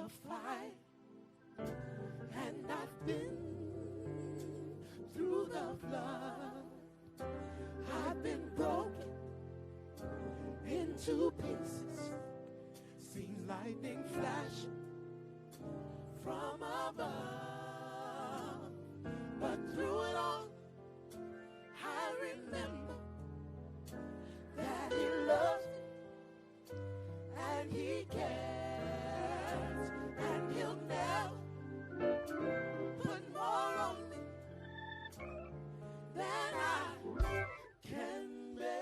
the fight, and I've been through the flood. I've been broken into pieces, seen lightning flash from above, but through it all, I remember that He loves me and He cares, and He'll never put more on me than I can bear.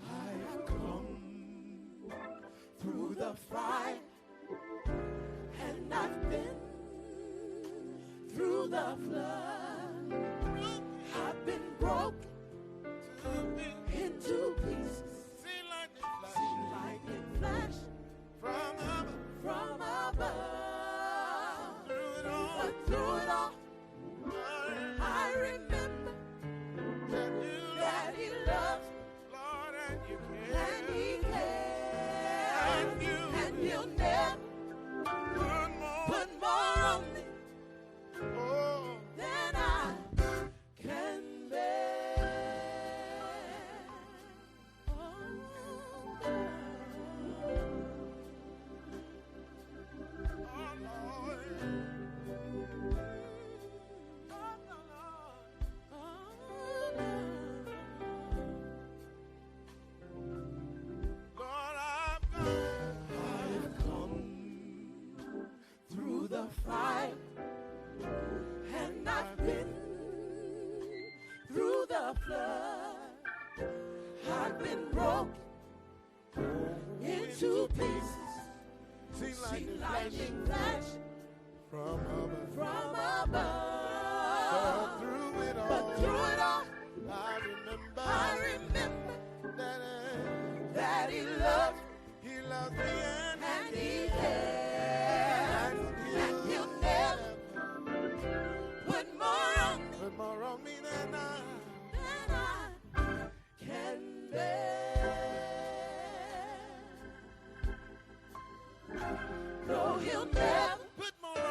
I've come through the fire, and I've been through the flood. I've been broken into pieces. Seen lightning flash from above. But through it all, I remember that He loves me, and He cares, and He'll never put more on me than I can bear. I've come through the fire, and I've been through the flood. I've been broken into pieces, seen lightning flash from above. But through it all, I remember that He loves me, and He cares, and He'll never put more on me than I can bear. No, He'll never put more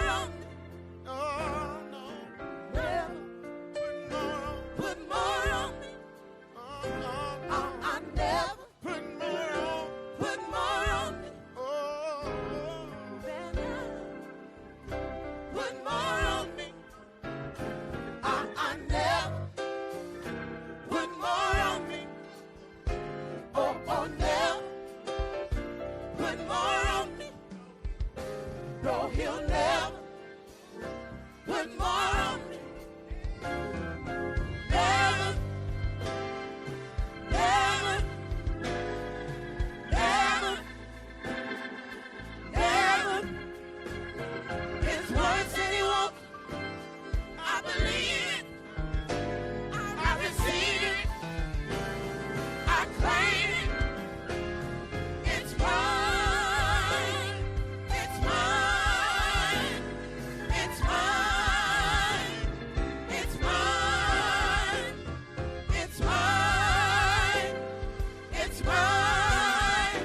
on me. Oh, no. Never put more on me. Oh, no. I never put more on me. Oh, than I put more on me. I never put more on me. Oh, never put more on me. No, He'll never put more on me. Never, never, never, never. His word said He won't. I believe it. I receive it. I claim it. It's mine. It's mine. It's mine. It's mine. It's mine. It's mine.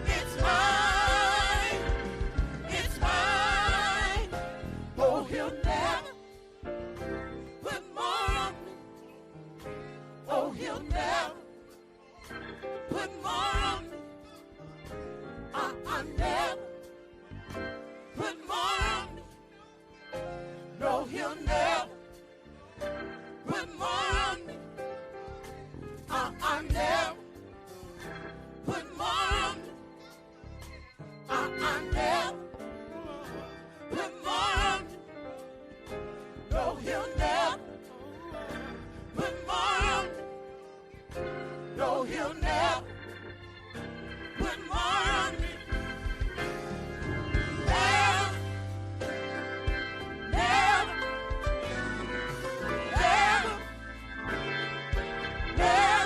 It's mine. It's mine. Oh, He'll never put more on me. Oh, He'll never put more on me. I never put more on me. No, He'll never put more on me. I never put more on me. I never put more on me. No, He'll never put more on me. No, He'll never put more on me. Never, never, never, never.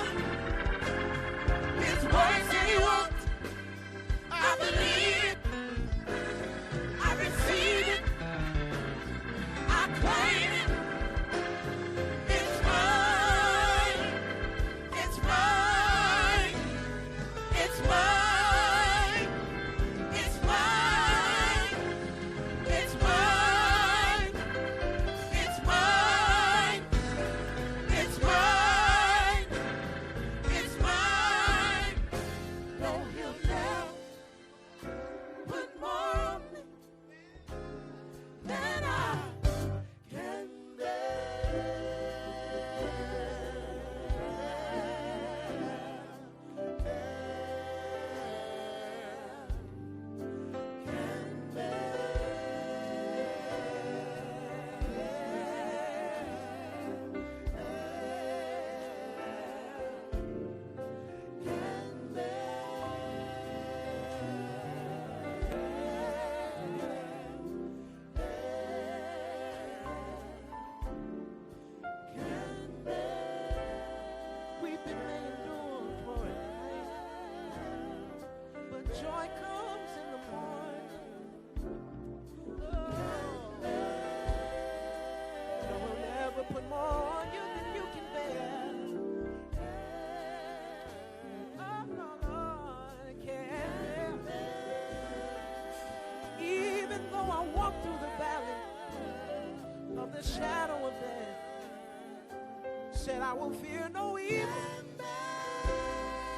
will fear no evil.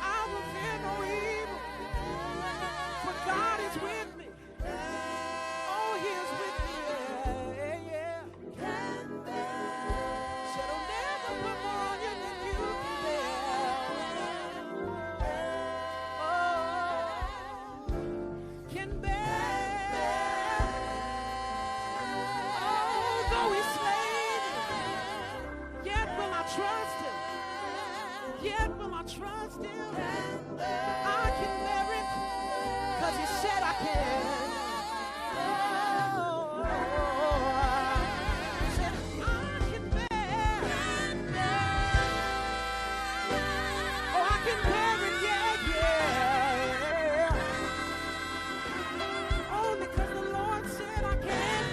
I will fear no evil. For God is with me. Oh, He is with me. Yeah, yeah. Said He'll never put more on you than you can bear. Oh, can bear. Oh, though He slay me, yet will I trust Him. Yet will I trust Him. I can bear it, 'cause He said I can. Said I can bear. Oh, I can bear it, yeah, yeah. Only 'cause the Lord said I can.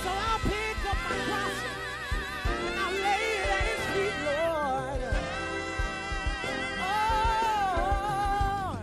So I'll pick up my cross and I'll lay it at His feet, Lord. Oh,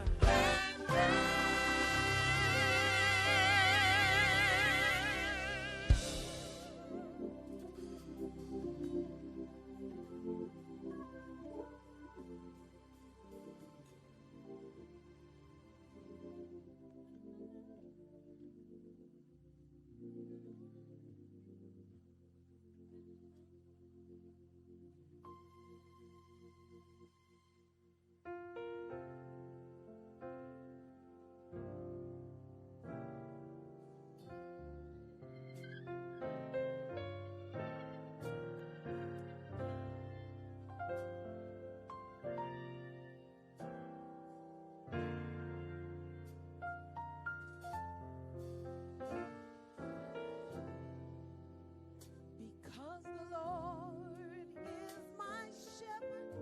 because the Lord is my shepherd,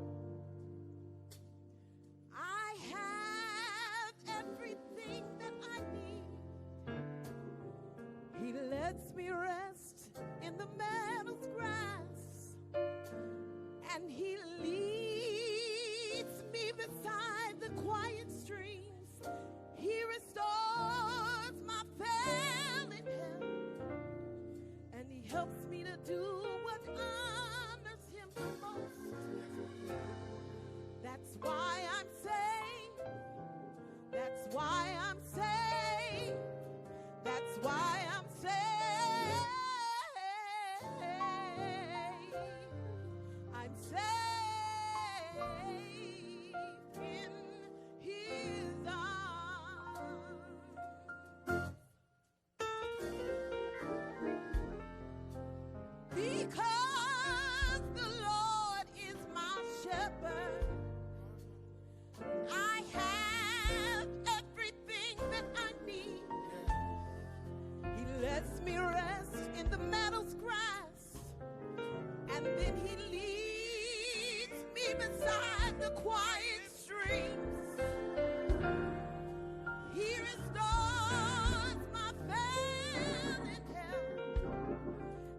I have everything that I need. He lets me rest in the meadow's grass, and He leads me beside the quiet streams. He restores my failing health, and He helps me to do what honors Him the most. That's why I'm saved. That's why I'm saved. That's why I'm saved. I'm saved in His arms. Because the Lord is my shepherd, I have everything that I need. He lets me rest in the meadow's grass, and then He leads me beside the quiet streams. He restores my failing health,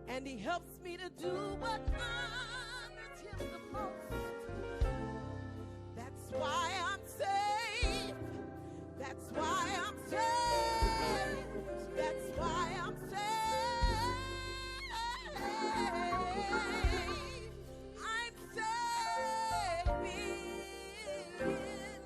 and He helps me to do what honors Him the most. That's why I'm saved. That's why I'm saved. That's why I'm saved. I'm saved in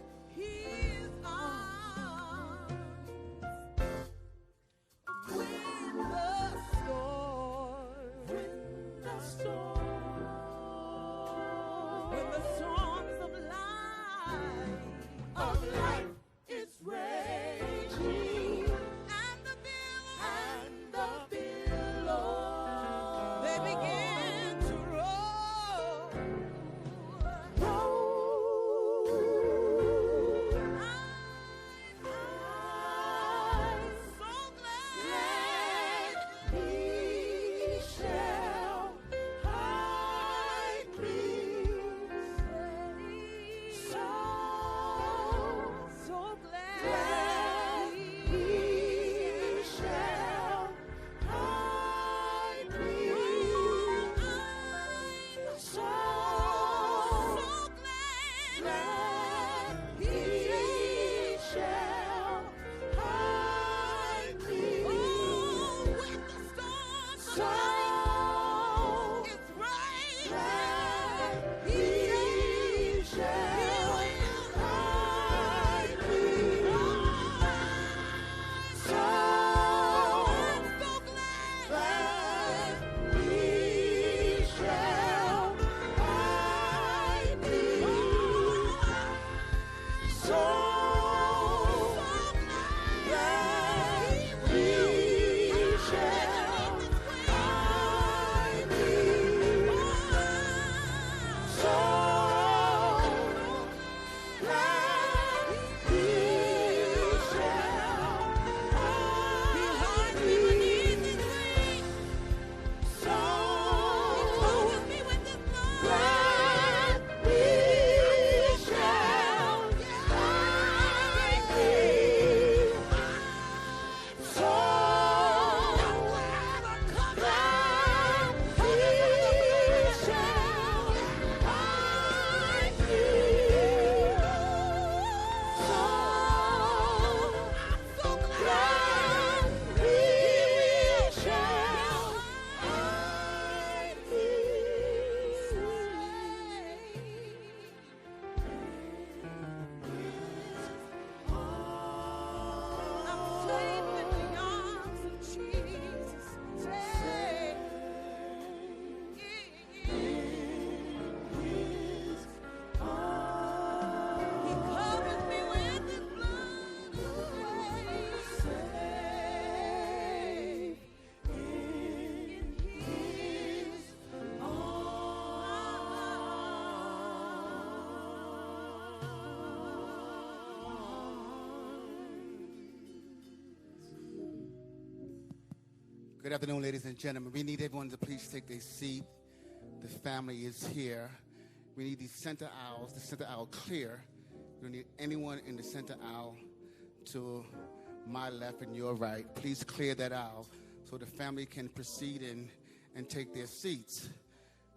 Good afternoon, ladies and gentlemen. We need everyone to please take their seat. The family is here. We need these center aisles, the center aisle clear. We don't need anyone in the center aisle to my left and your right. Please clear that aisle so the family can proceed and take their seats.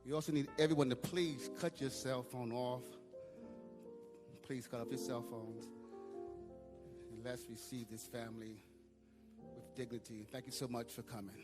We also need everyone to please cut your cell phone off. Please cut off your cell phones. And let's receive this family with dignity. Thank you so much for coming.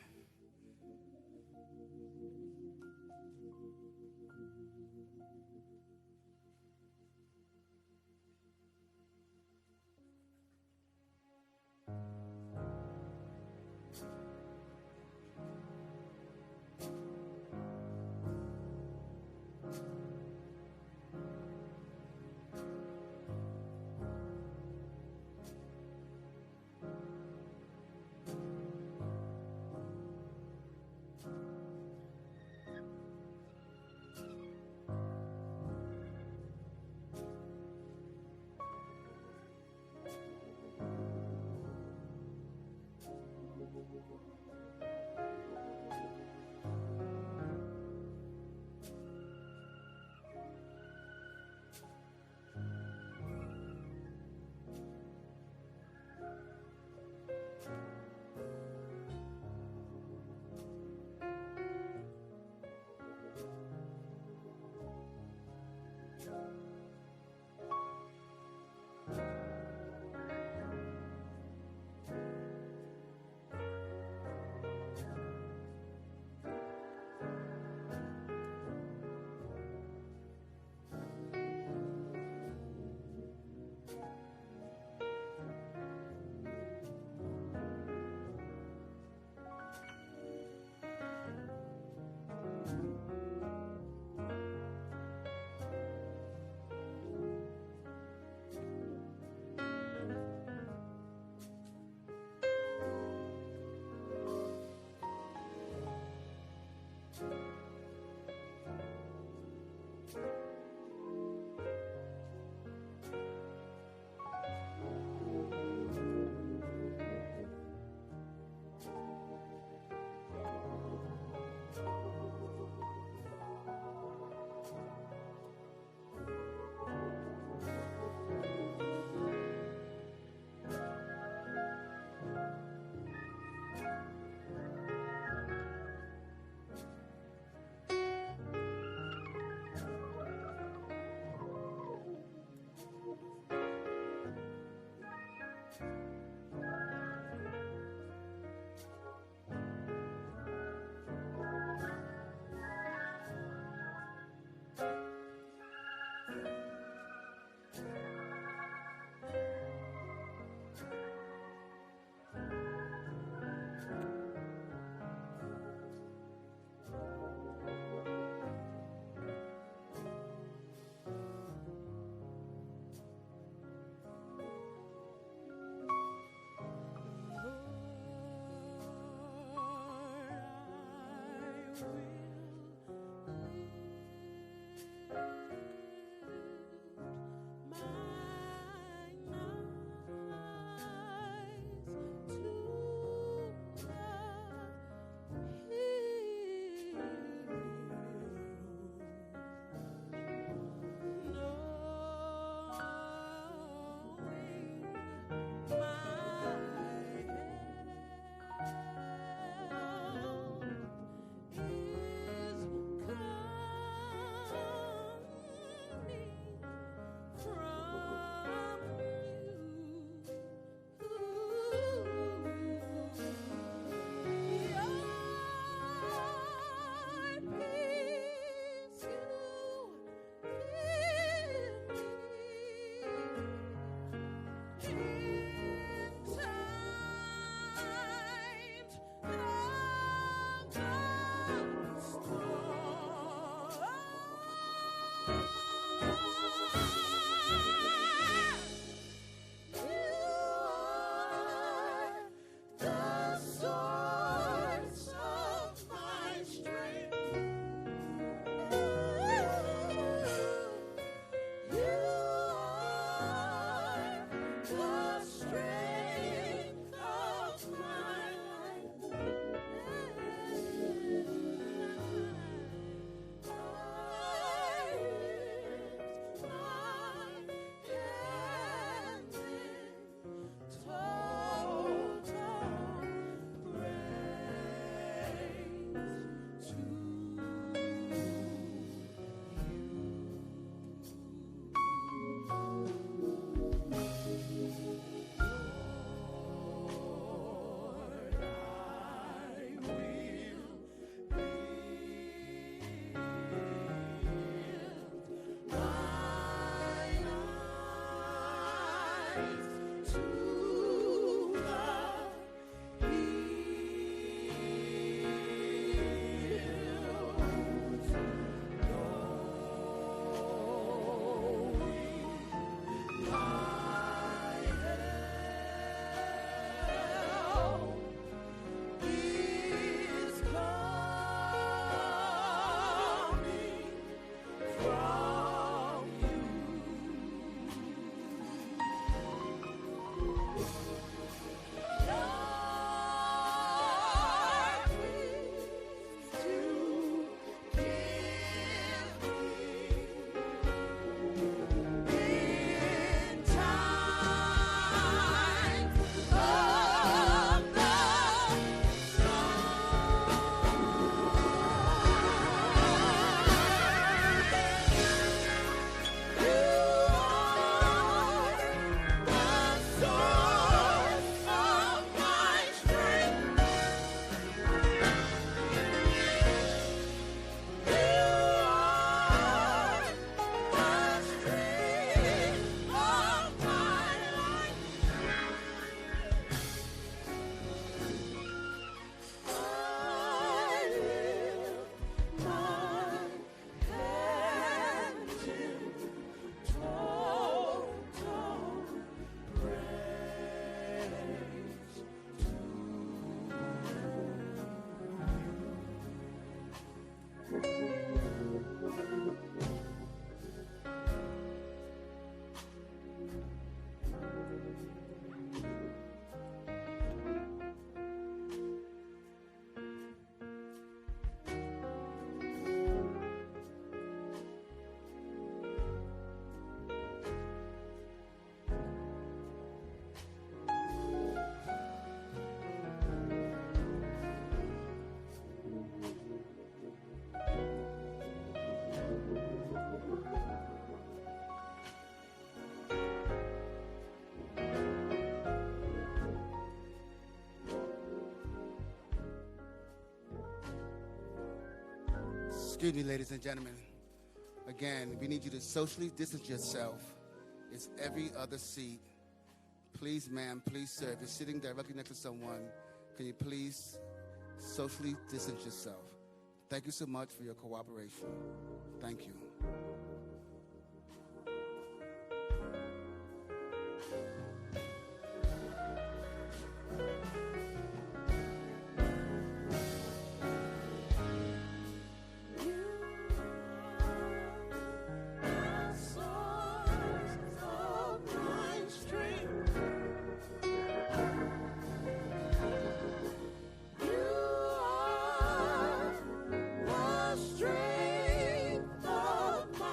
Excuse me, ladies and gentlemen. Again, we need you to socially distance yourself. It's every other seat. Please, ma'am, please, sir, if you're sitting directly next to someone, can you please socially distance yourself? Thank you so much for your cooperation. Thank you. Strength of my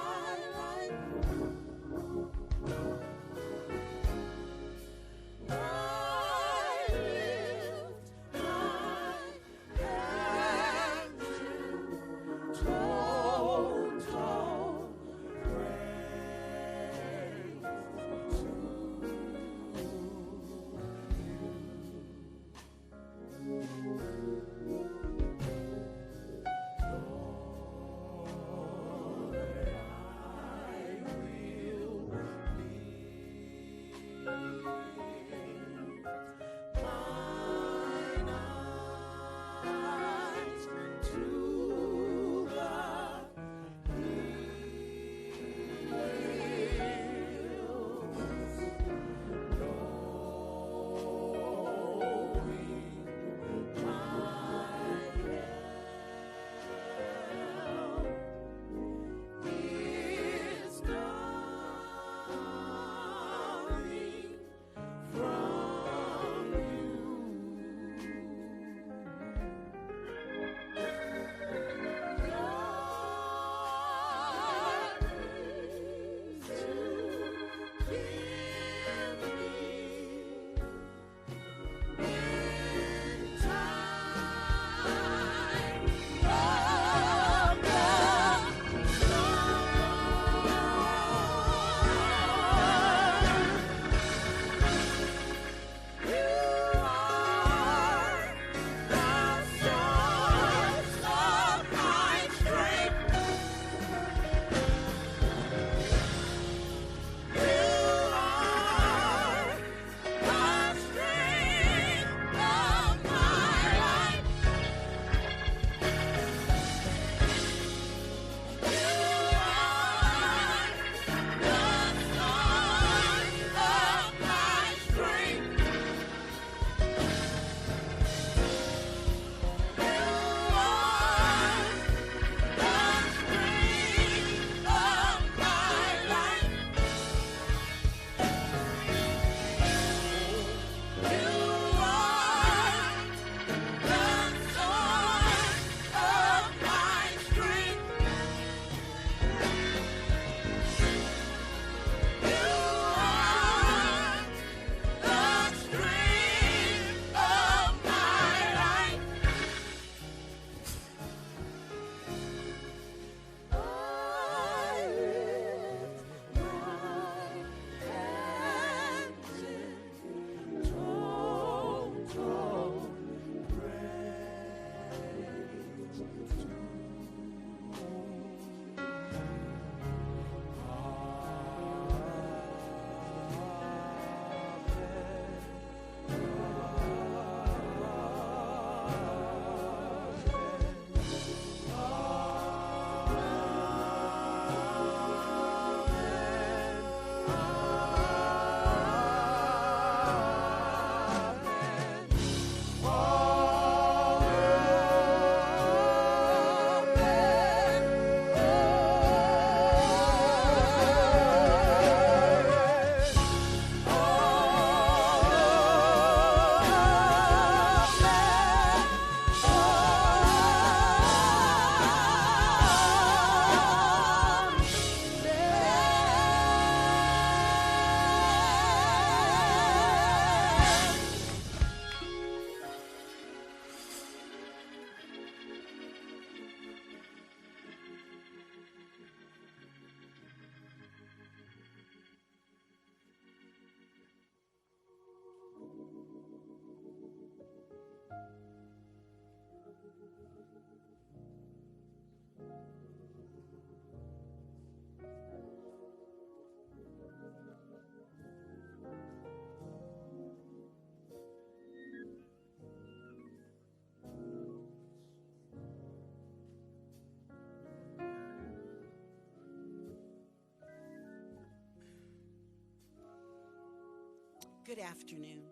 Good afternoon.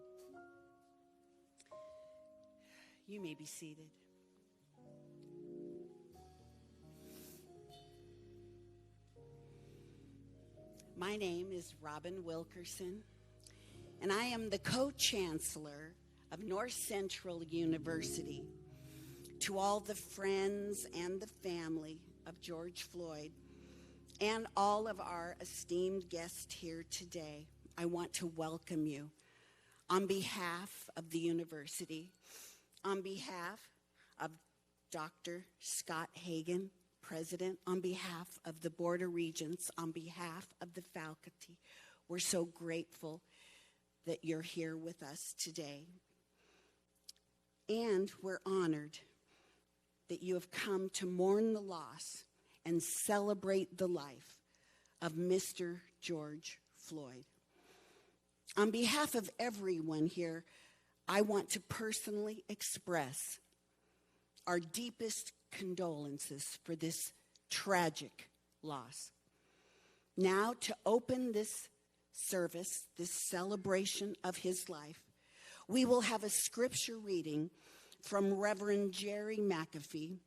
You may be seated. My name is Robin Wilkerson, and I am the co-chancellor of North Central University. To all the friends and the family of George Floyd and all of our esteemed guests here today, I want to welcome you on behalf of the university, on behalf of Dr. Scott Hagan, President, on behalf of the Board of Regents, on behalf of the faculty. We're so grateful that you're here with us today. And we're honored that you have come to mourn the loss and celebrate the life of Mr. George Floyd. On behalf of everyone here, I want to personally express our deepest condolences for this tragic loss. Now, to open this service, this celebration of his life, we will have a scripture reading from Reverend Jerry McAfee,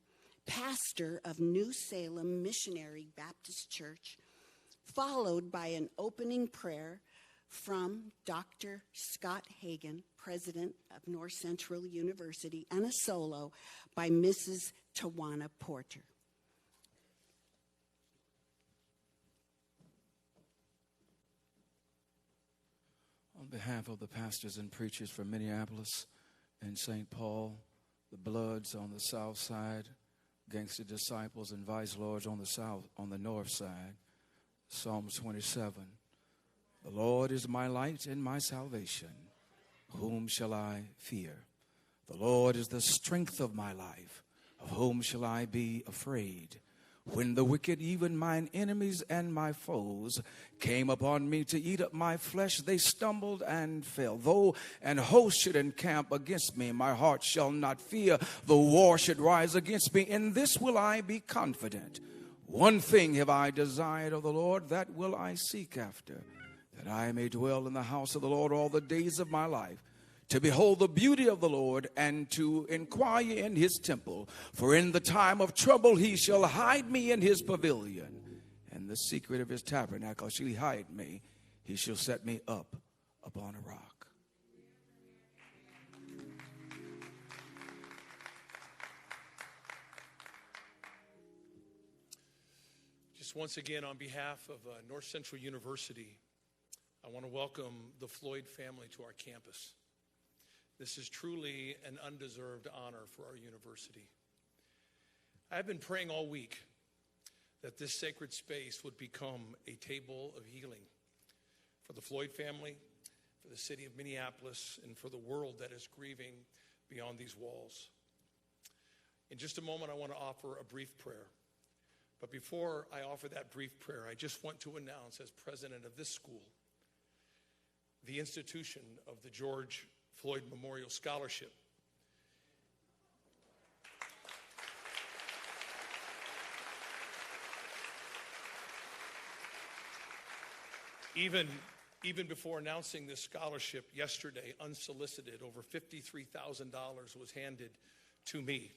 pastor of New Salem Missionary Baptist Church, followed by an opening prayer from Dr. Scott Hagan, President of North Central University, and a solo by Mrs. Tawana Porter. On behalf of the pastors and preachers from Minneapolis and St. Paul, the Bloods on the south side, Gangster Disciples and Vice Lords on the north side, Psalms 27. The Lord is my light and my salvation. Whom shall I fear? The Lord is the strength of my life. Of whom shall I be afraid? When the wicked, even mine enemies and my foes, came upon me to eat up my flesh, they stumbled and fell. Though an host should encamp against me, my heart shall not fear. Though war should rise against me, in this will I be confident. One thing have I desired of the Lord, that will I seek after, that I may dwell in the house of the Lord all the days of my life, to behold the beauty of the Lord and to inquire in his temple. For in the time of trouble he shall hide me in his pavilion. And the secret of his tabernacle shall he hide me. He shall set me up upon a rock. Just once again, on behalf of North Central University, I want to welcome the Floyd family to our campus. This is truly an undeserved honor for our university. I've been praying all week that this sacred space would become a table of healing for the Floyd family, for the city of Minneapolis, and for the world that is grieving beyond these walls. In just a moment, I want to offer a brief prayer. But before I offer that brief prayer, I just want to announce, as president of this school, the institution of the George Floyd Memorial Scholarship. Even before announcing this scholarship yesterday, unsolicited, over $53,000 was handed to me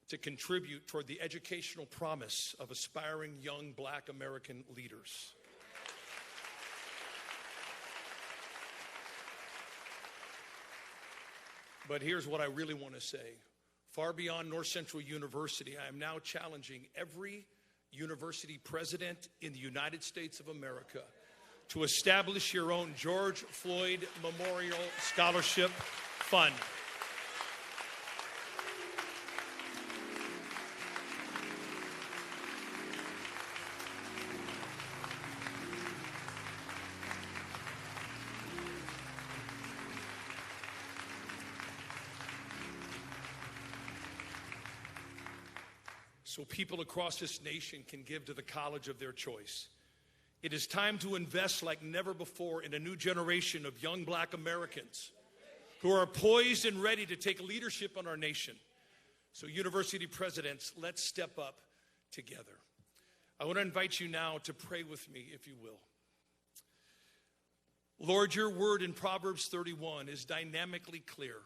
to contribute toward the educational promise of aspiring young Black American leaders. But here's what I really want to say. Far beyond North Central University, I am now challenging every university president in the United States of America to establish your own George Floyd Memorial Scholarship Fund. So people across this nation can give to the college of their choice. It is time to invest like never before in a new generation of young Black Americans who are poised and ready to take leadership on our nation. So university presidents, let's step up together. I want to invite you now to pray with me, if you will. Lord, your word in Proverbs 31 is dynamically clear.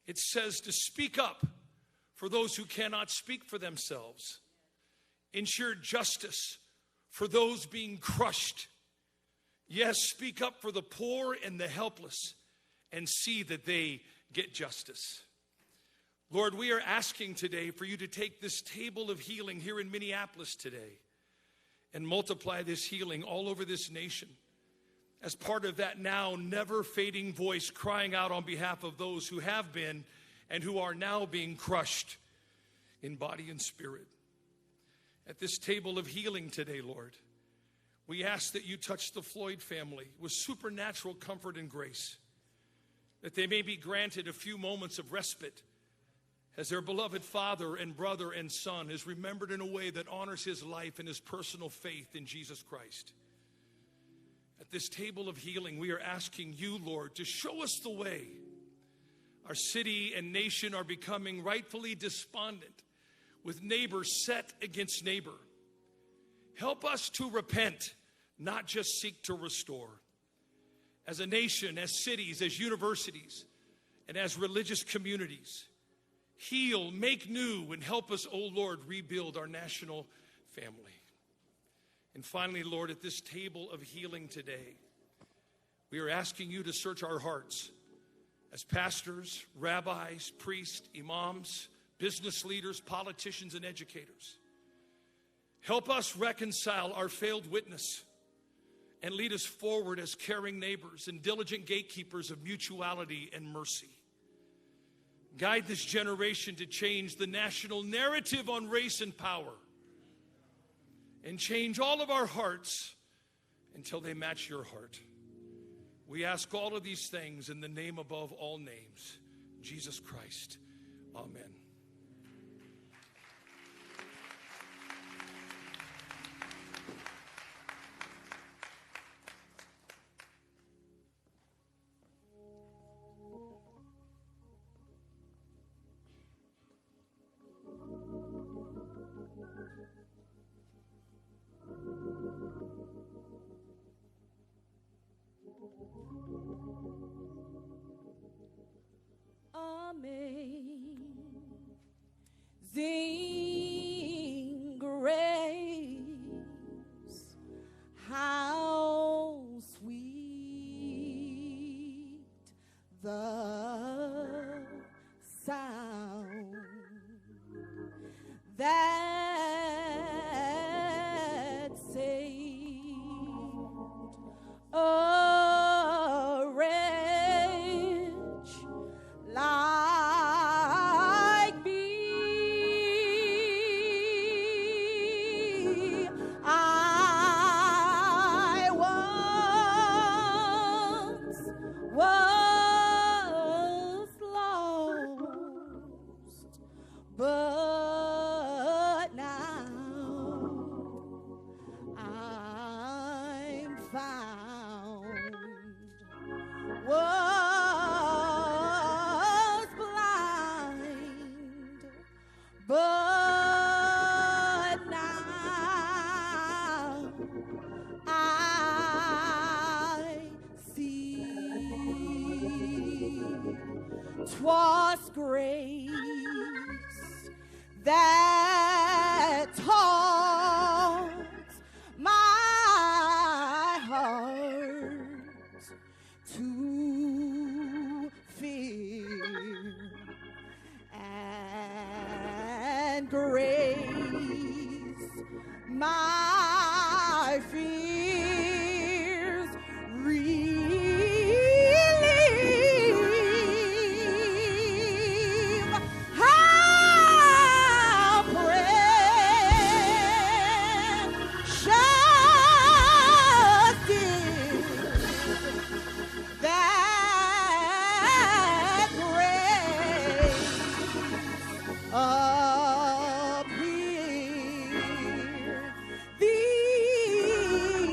It says to speak up for those who cannot speak for themselves. Ensure justice for those being crushed. Yes, speak up for the poor and the helpless and see that they get justice. Lord, we are asking today for you to take this table of healing here in Minneapolis today and multiply this healing all over this nation as part of that now never fading voice crying out on behalf of those who have been and who are now being crushed in body and spirit. At this table of healing today, Lord, we ask that you touch the Floyd family with supernatural comfort and grace, that they may be granted a few moments of respite as their beloved father and brother and son is remembered in a way that honors his life and his personal faith in Jesus Christ. At this table of healing, we are asking you, Lord, to show us the way. Our city and nation are becoming rightfully despondent, with neighbor set against neighbor. Help us to repent, not just seek to restore. As a nation, as cities, as universities, and as religious communities, heal, make new, and help us, O Lord, rebuild our national family. And finally, Lord, at this table of healing today, we are asking you to search our hearts as pastors, rabbis, priests, imams, business leaders, politicians, and educators. Help us reconcile our failed witness and lead us forward as caring neighbors and diligent gatekeepers of mutuality and mercy. Guide this generation to change the national narrative on race and power, and change all of our hearts until they match your heart. We ask all of these things in the name above all names, Jesus Christ. Amen. Amazing grace, how sweet the sound that saved a wretch like me. I once was lost, but now I'm found. Was blind, but now I see. 'Twas grace that taught my heart to fear, and grace my fears relieve. How precious is that grace appear. These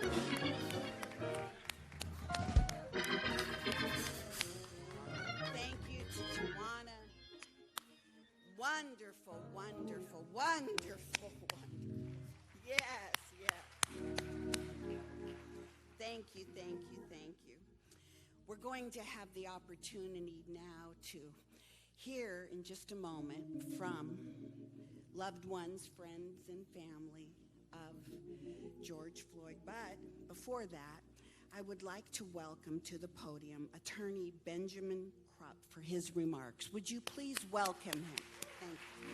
Thank you to Tawana. Wonderful, wonderful, wonderful, wonderful. Yes, yes. Thank you, thank you, thank you. We're going to have the opportunity now to hear in just a moment from loved ones, friends, and family of George Floyd. But before that, I would like to welcome to the podium Attorney Benjamin Crump for his remarks. Would you please welcome him? Thank you.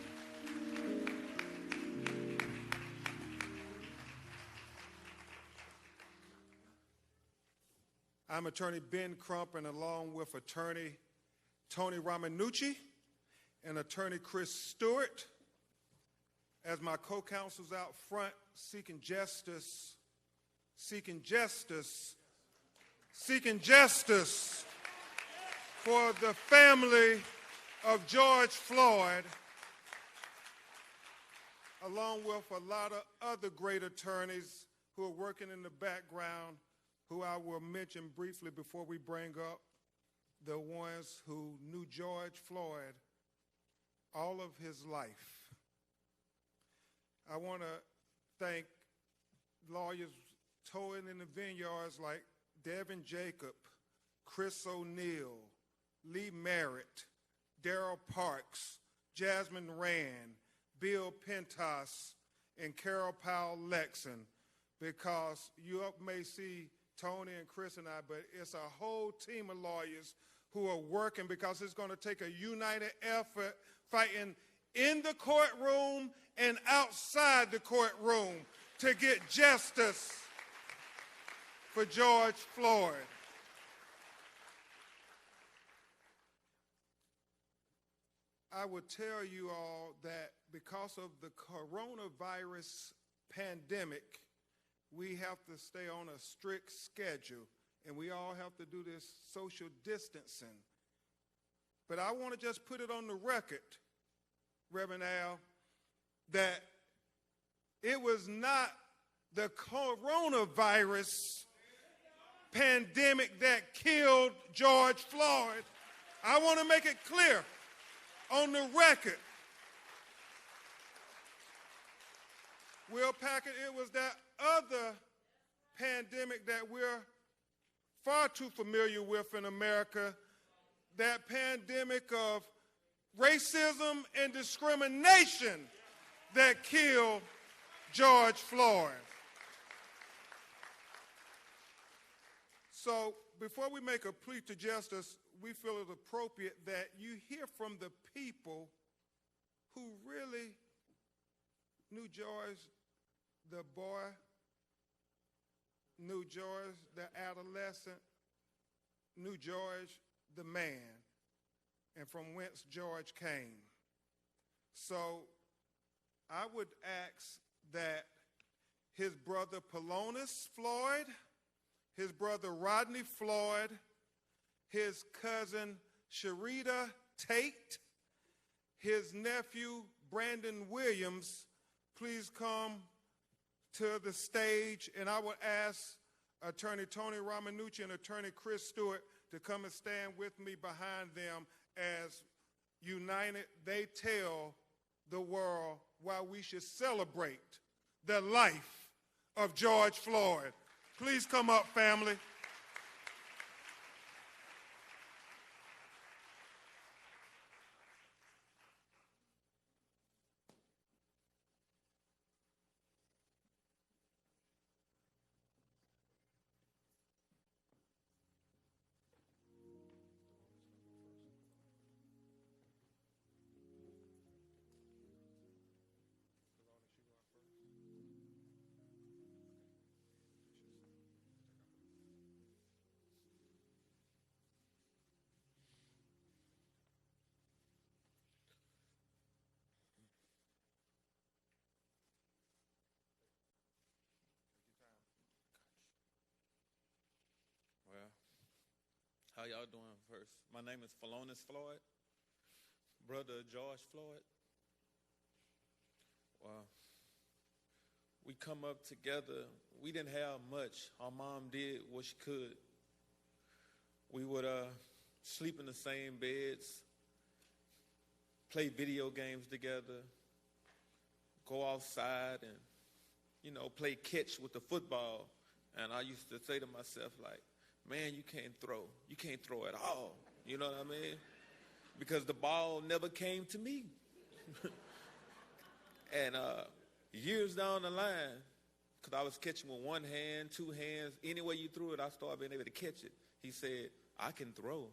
I'm Attorney Ben Crump, and along with Attorney Tony Ramanucci and Attorney Chris Stewart, as my co-counsels out front seeking justice for the family of George Floyd, along with a lot of other great attorneys who are working in the background, who I will mention briefly before we bring up the ones who knew George Floyd all of his life. I want to thank lawyers towing in the vineyards like Devin Jacob, Chris O'Neill, Lee Merritt, Darrell Parks, Jasmine Rand, Bill Pentas, and Carol Powell Lexon, because you may see Tony and Chris and I, but it's a whole team of lawyers who are working, because it's going to take a united effort fighting in the courtroom and outside the courtroom to get justice for George Floyd. I would tell you all that because of the coronavirus pandemic, we have to stay on a strict schedule, and we all have to do this social distancing. But I want to just put it on the record, Reverend Al, that it was not the coronavirus pandemic that killed George Floyd. I want to make it clear on the record. Will Packard, it was that other pandemic that we're far too familiar with in America, that pandemic of racism and discrimination that killed George Floyd. So before we make a plea to justice, we feel it appropriate that you hear from the people who really knew George the boy, knew George the adolescent, knew George the man, and from whence George came. So I would ask that his brother Polonus Floyd, his brother Rodney Floyd, his cousin Sharita Tate, his nephew Brandon Williams, please come to the stage, and I would ask Attorney Tony Ramanucci and Attorney Chris Stewart to come and stand with me behind them as united they tell the world why we should celebrate the life of George Floyd. Please come up, family. How y'all doing first? My name is Polonus Floyd, brother of George Floyd. Well, we come up together we didn't have much. Our mom did what she could. We would sleep in the same beds, play video games together, go outside and, play catch with the football. And I used to say to myself, like, man, you can't throw. You can't throw at all. You know what I mean? Because the ball never came to me. And years down the line, because I was catching with one hand, two hands, any way you threw it, I started being able to catch it. He said, I can throw,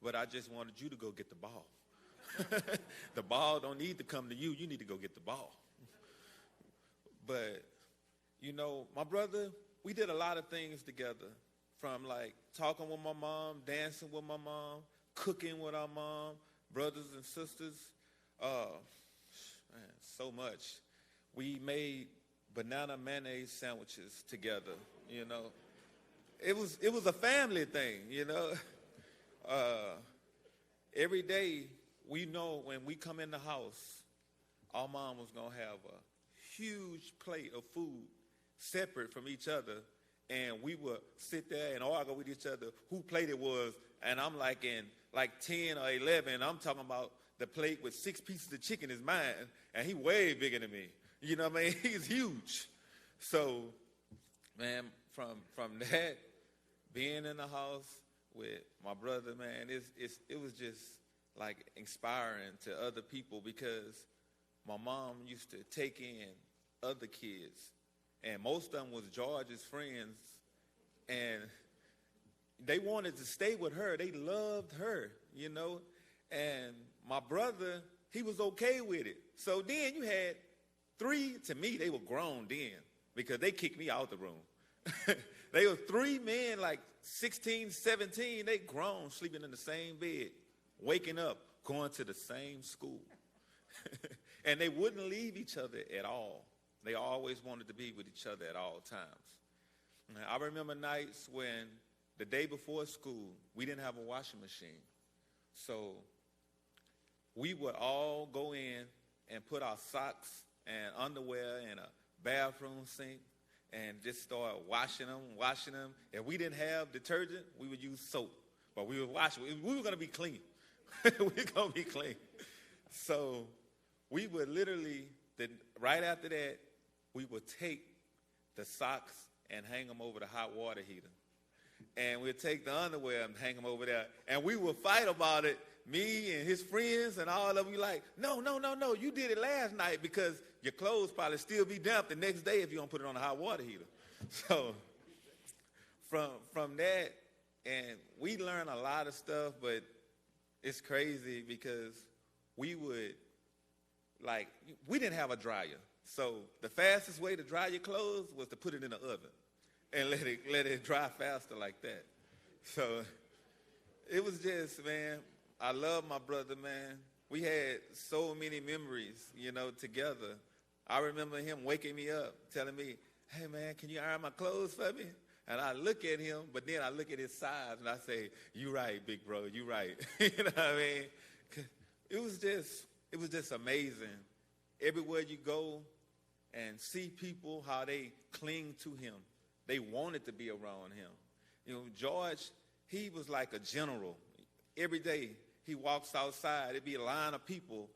but I just wanted you to go get the ball. The ball don't need to come to you. You need to go get the ball. But, my brother, we did a lot of things together, from like talking with my mom, dancing with my mom, cooking with our mom, brothers and sisters. Man, so much. We made banana mayonnaise sandwiches together, It was a family thing, Every day, we know when we come in the house, our mom was going to have a huge plate of food separate from each other, and we would sit there and argue with each other who plate it was, and I'm like in 10 or 11, I'm talking about the plate with 6 pieces of chicken is mine, and he way bigger than me. You know what I mean? He's huge. So, man, from that, being in the house with my brother, man, it was just like inspiring to other people, because my mom used to take in other kids, and most of them was George's friends, and they wanted to stay with her. They loved her, and my brother, he was okay with it. So then you had 3, to me, they were grown then, because they kicked me out the room. They were 3 men, like 16, 17, they grown, sleeping in the same bed, waking up, going to the same school. And they wouldn't leave each other at all. They always wanted to be with each other at all times. I remember nights when the day before school, we didn't have a washing machine. So we would all go in and put our socks and underwear in a bathroom sink and just start washing them. If we didn't have detergent, we would use soap. But we would wash it. We were going to be clean. We were going to be clean. So we would literally, right after that, we would take the socks and hang them over the hot water heater. And we'd take the underwear and hang them over there. And we would fight about it, me and his friends and all of them. We like, no, you did it last night, because your clothes probably still be damp the next day if you don't put it on the hot water heater. So from that, and we learned a lot of stuff, but it's crazy because we didn't have a dryer. So the fastest way to dry your clothes was to put it in the oven and let it dry faster like that. So it was just, man, I love my brother, man. We had so many memories, together. I remember him waking me up, telling me, hey, man, can you iron my clothes for me? And I look at him, but then I look at his size, and I say, you right, big bro, you right. You know what I mean? It was just amazing. Everywhere you go and see people, how they cling to him. They wanted to be around him. George, he was like a general. Every day he walks outside, it'd be a line of people,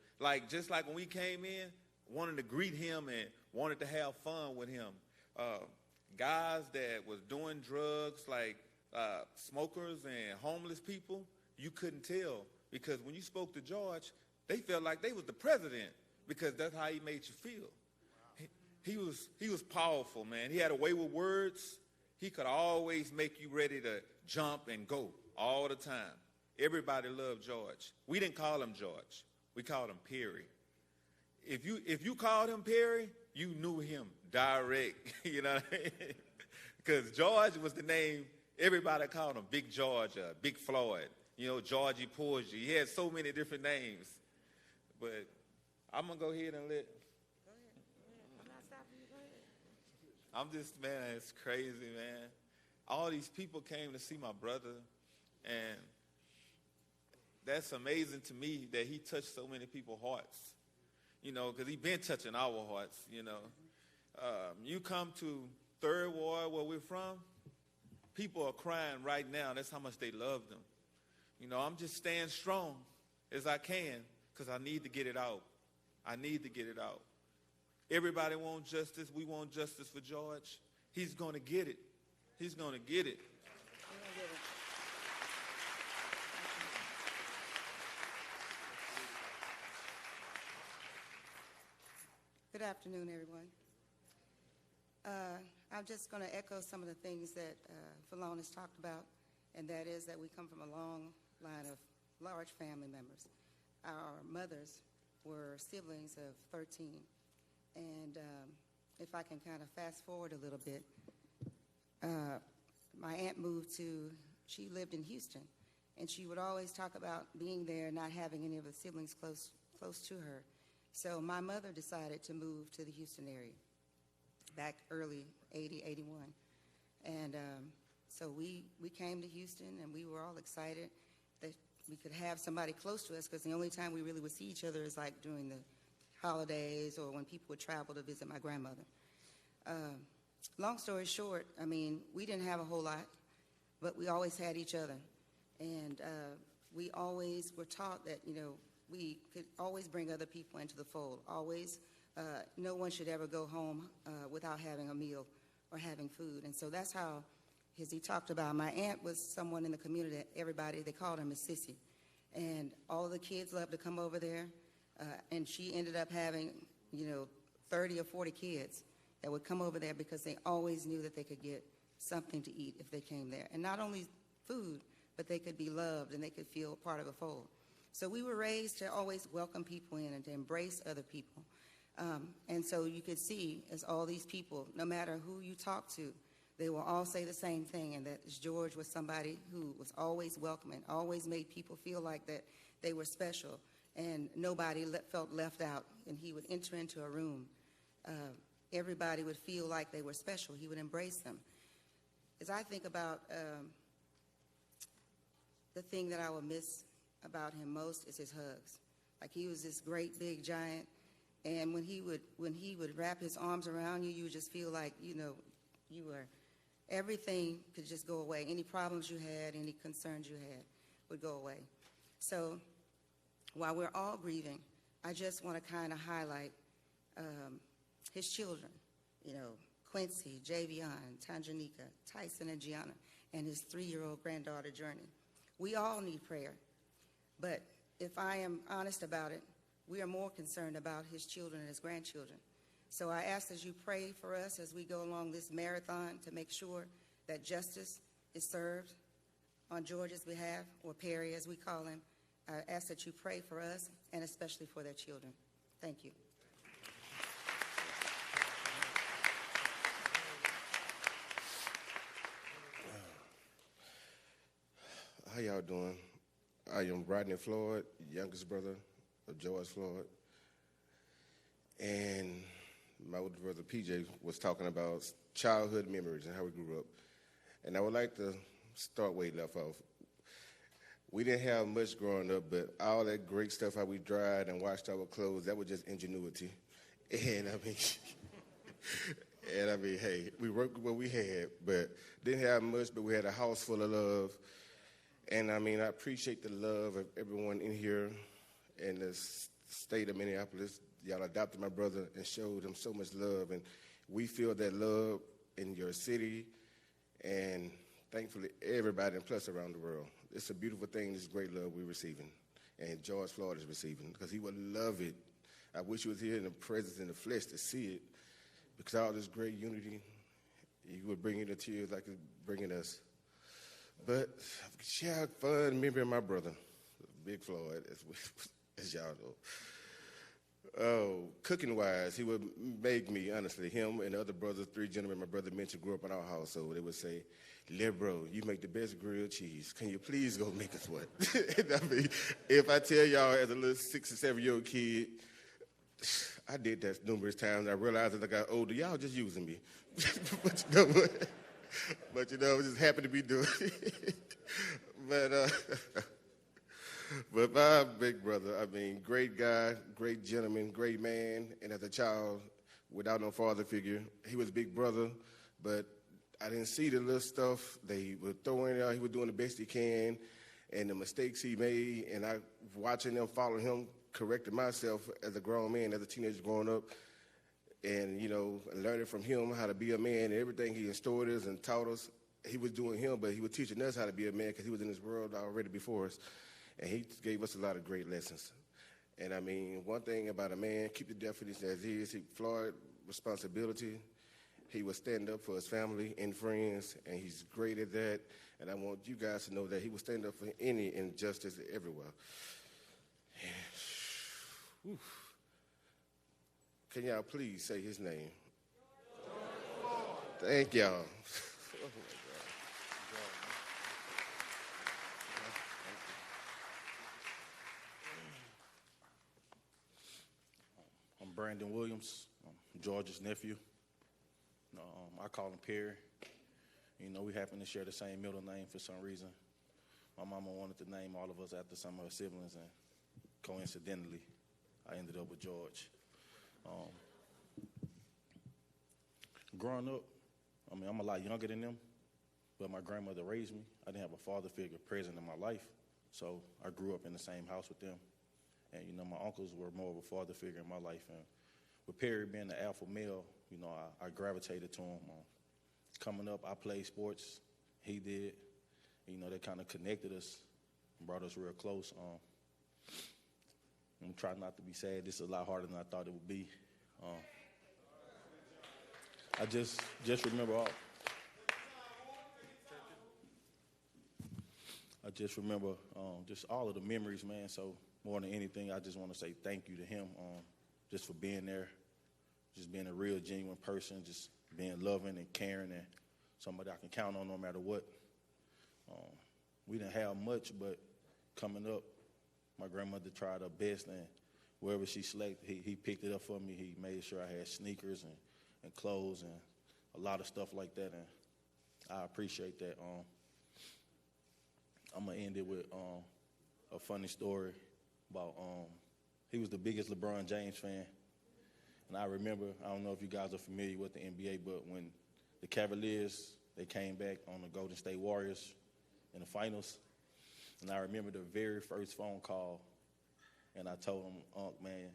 just like when we came in, wanted to greet him and wanted to have fun with him. Guys that was doing drugs, like smokers and homeless people, you couldn't tell, because when you spoke to George, they felt like they was the president, because that's how he made you feel. Wow. He was powerful, man. He had a way with words. He could always make you ready to jump and go all the time. Everybody loved George. We didn't call him George. We called him Perry. If you called him Perry, you knew him direct, you know what I mean? Because George was the name, everybody called him Big George, Big Floyd, Georgie Porgy. He had so many different names. But I'm going to go ahead and let. Go ahead. I'm not stopping you. Go ahead. I'm just, man, it's crazy, man. All these people came to see my brother, and that's amazing to me that he touched so many people's hearts, because he been touching our hearts, You come to Third Ward, where we're from, people are crying right now. That's how much they love them. You know, I'm just staying strong as I can because I need to get it out. I need to get it out. Everybody wants justice. We want justice for George. He's going to get it. He's going to get it. Good afternoon, everyone. I'm just going to echo some of the things that Philon has talked about, and that is that we come from a long line of large family members. Our mothers were siblings of 13, and if I can kind of fast forward a little bit, my aunt she lived in Houston, and she would always talk about being there, not having any of the siblings close to her. So my mother decided to move to the Houston area back early 80, 81. And so we came to Houston, and we were all excited that we could have somebody close to us, because the only time we really would see each other is like during the holidays or when people would travel to visit my grandmother. Long story short, I mean, we didn't have a whole lot, but we always had each other. And we always were taught that, you know, we could always bring other people into the fold. Always, no one should ever go home without having a meal or having food. And so that's how, as he talked about, my aunt was someone in the community that everybody, they called her Miss Sissy. And all of the kids loved to come over there. And she ended up having, 30 or 40 kids that would come over there because they always knew that they could get something to eat if they came there. And not only food, but they could be loved and they could feel part of a fold. So we were raised to always welcome people in and to embrace other people. And so you could see, as all these people, no matter who you talk to, they will all say the same thing, and that George was somebody who was always welcoming, always made people feel like that they were special, and nobody felt left out. And he would enter into a room. Everybody would feel like they were special. He would embrace them. As I think about the thing that I will miss about him most is his hugs. Like, he was this great big giant, and when he would wrap his arms around you, you would just feel like, you were, everything could just go away. Any problems you had, any concerns you had would go away. So while we're all grieving, I just want to kind of highlight his children, Quincy, Javion, Tanjanika, Tyson, and Gianna, and his 3-year-old granddaughter, Journey. We all need prayer. But if I am honest about it, we are more concerned about his children and his grandchildren. So I ask that you pray for us as we go along this marathon to make sure that justice is served on George's behalf, or Perry as we call him. I ask that you pray for us and especially for their children. Thank you. How y'all doing? I am Rodney Floyd, youngest brother of George Floyd. And my older brother PJ was talking about childhood memories and how we grew up. And I would like to start where he left off. We didn't have much growing up, but all that great stuff, how we dried and washed our clothes, that was just ingenuity. And I mean, hey, we worked with what we had, but didn't have much, but we had a house full of love. And I mean, I appreciate the love of everyone in here in the state of Minneapolis. Y'all adopted my brother and showed him so much love. And we feel that love in your city and thankfully everybody and plus around the world. It's a beautiful thing, this great love we're receiving. And George Floyd is receiving because he would love it. I wish he was here in the presence, in the flesh to see it, because all this great unity, he would bring you the tears like it's bringing us. But share fun remembering my brother, Big Floyd, as y'all know. Oh, cooking-wise, he would make me, honestly, him and the other brothers, 3 gentlemen my brother mentioned grew up in our household. They would say, "Little bro, you make the best grilled cheese. Can you please go make us one?" I mean, if I tell y'all as a little 6 or 7-year-old kid, I did that numerous times. I realized as I got older, y'all just using me. But you know what? But I was just happy to be doing it. But my big brother, I mean, great guy, great gentleman, great man. And as a child, without no father figure, he was big brother, but I didn't see the little stuff they were throwing out. He was doing the best he can, and the mistakes he made, and I, watching them, following him, corrected myself as a grown man, as a teenager growing up, and, you know, learning from him how to be a man, and everything he instilled us and taught us. He was doing him, but he was teaching us how to be a man because he was in this world already before us, and he gave us a lot of great lessons. And, I mean, one thing about a man, keep the definition as is, Floyd, responsibility. He would stand up for his family and friends, and he's great at that. And I want you guys to know that he would stand up for any injustice everywhere. Can y'all please say his name? Thank y'all. I'm Brandon Williams. I'm George's nephew. I call him Perry. You know, we happen to share the same middle name for some reason. My mama wanted to name all of us after some of her siblings, and coincidentally, I ended up with George. Growing up, I mean, I'm a lot younger than them, but my grandmother raised me. I didn't have a father figure present in my life, so I grew up in the same house with them. And, you know, my uncles were more of a father figure in my life. And with Perry being the alpha male, you know, I gravitated to him. Coming up, I played sports. He did. You know, that kind of connected us and brought us real close. I'm trying not to be sad. This is a lot harder than I thought it would be. I just remember all. I just remember just all of the memories, man. So more than anything, I just want to say thank you to him just for being there, just being a real, genuine person, just being loving and caring and somebody I can count on no matter what. We didn't have much, but coming up, my grandmother tried her best, and wherever she selected, he picked it up for me. He made sure I had sneakers and clothes and a lot of stuff like that, and I appreciate that. I'm going to end it with a funny story about he was the biggest LeBron James fan. And I remember, I don't know if you guys are familiar with the NBA, but when the Cavaliers, they came back on the Golden State Warriors in the finals, and I remember the very first phone call, and I told him, Unc, man,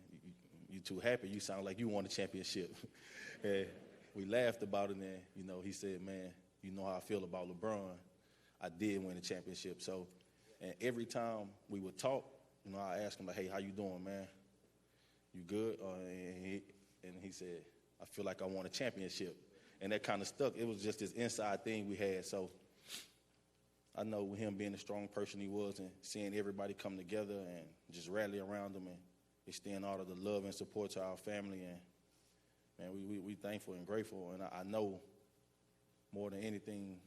you too happy. You sound like you won a championship. And we laughed about it, and, you know, he said, man, you know how I feel about LeBron. I did win a championship. So, and every time we would talk, you know, I asked him, like, hey, how you doing, man? You good? And he said, I feel like I won a championship. And that kind of stuck. It was just this inside thing we had. So I know with him being the strong person he was and seeing everybody come together and just rally around him and extend all of the love and support to our family. And, man, we thankful and grateful. And I know more than anything,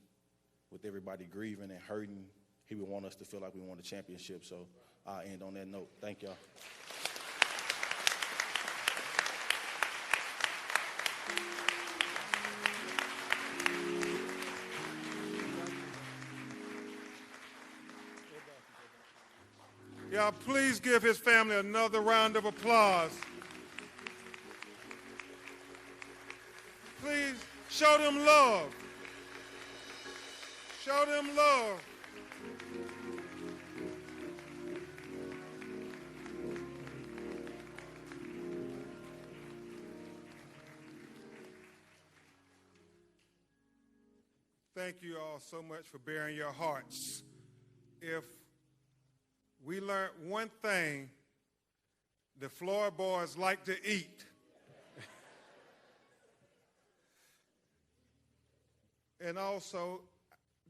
with everybody grieving and hurting, he would want us to feel like we won the championship. So I'll end on that note. Thank y'all. Y'all, please give his family another round of applause. Please show them love. Show them love. Thank you all so much for bearing your hearts. If we learned one thing, the Floyd boys like to eat. And also,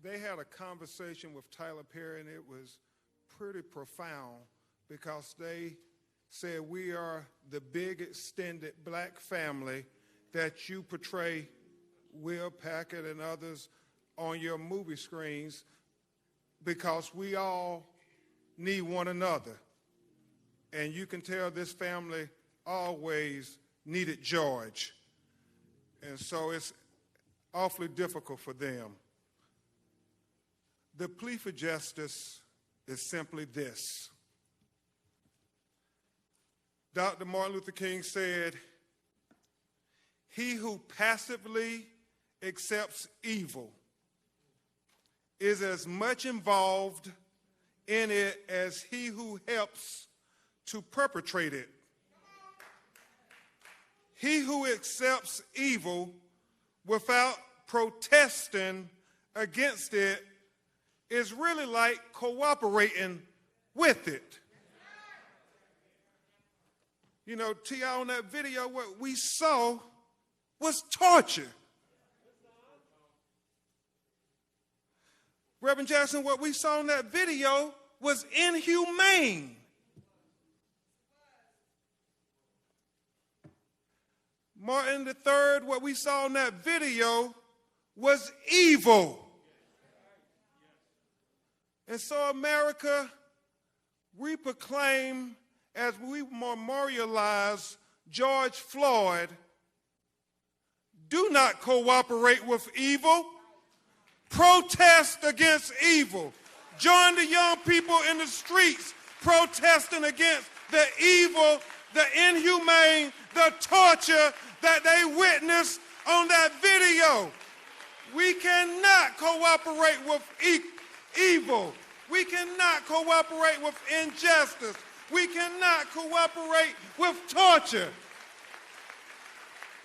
they had a conversation with Tyler Perry, and it was pretty profound because they said, we are the big extended black family that you portray, Will Packard and others, on your movie screens, because we all need one another. And you can tell this family always needed George. And so it's awfully difficult for them. The plea for justice is simply this. Dr. Martin Luther King said, he who passively accepts evil is as much involved in it as he who helps to perpetrate it. He who accepts evil without protesting against it is really like cooperating with it. You know, T.I., on that video, what we saw was torture. Reverend Jackson, what we saw in that video was inhumane. Martin III, what we saw in that video was evil. And so America, we proclaim as we memorialize George Floyd, do not cooperate with evil. Protest against evil. Join the young people in the streets protesting against the evil, the inhumane, the torture that they witnessed on that video. We cannot cooperate with evil. We cannot cooperate with injustice. We cannot cooperate with torture.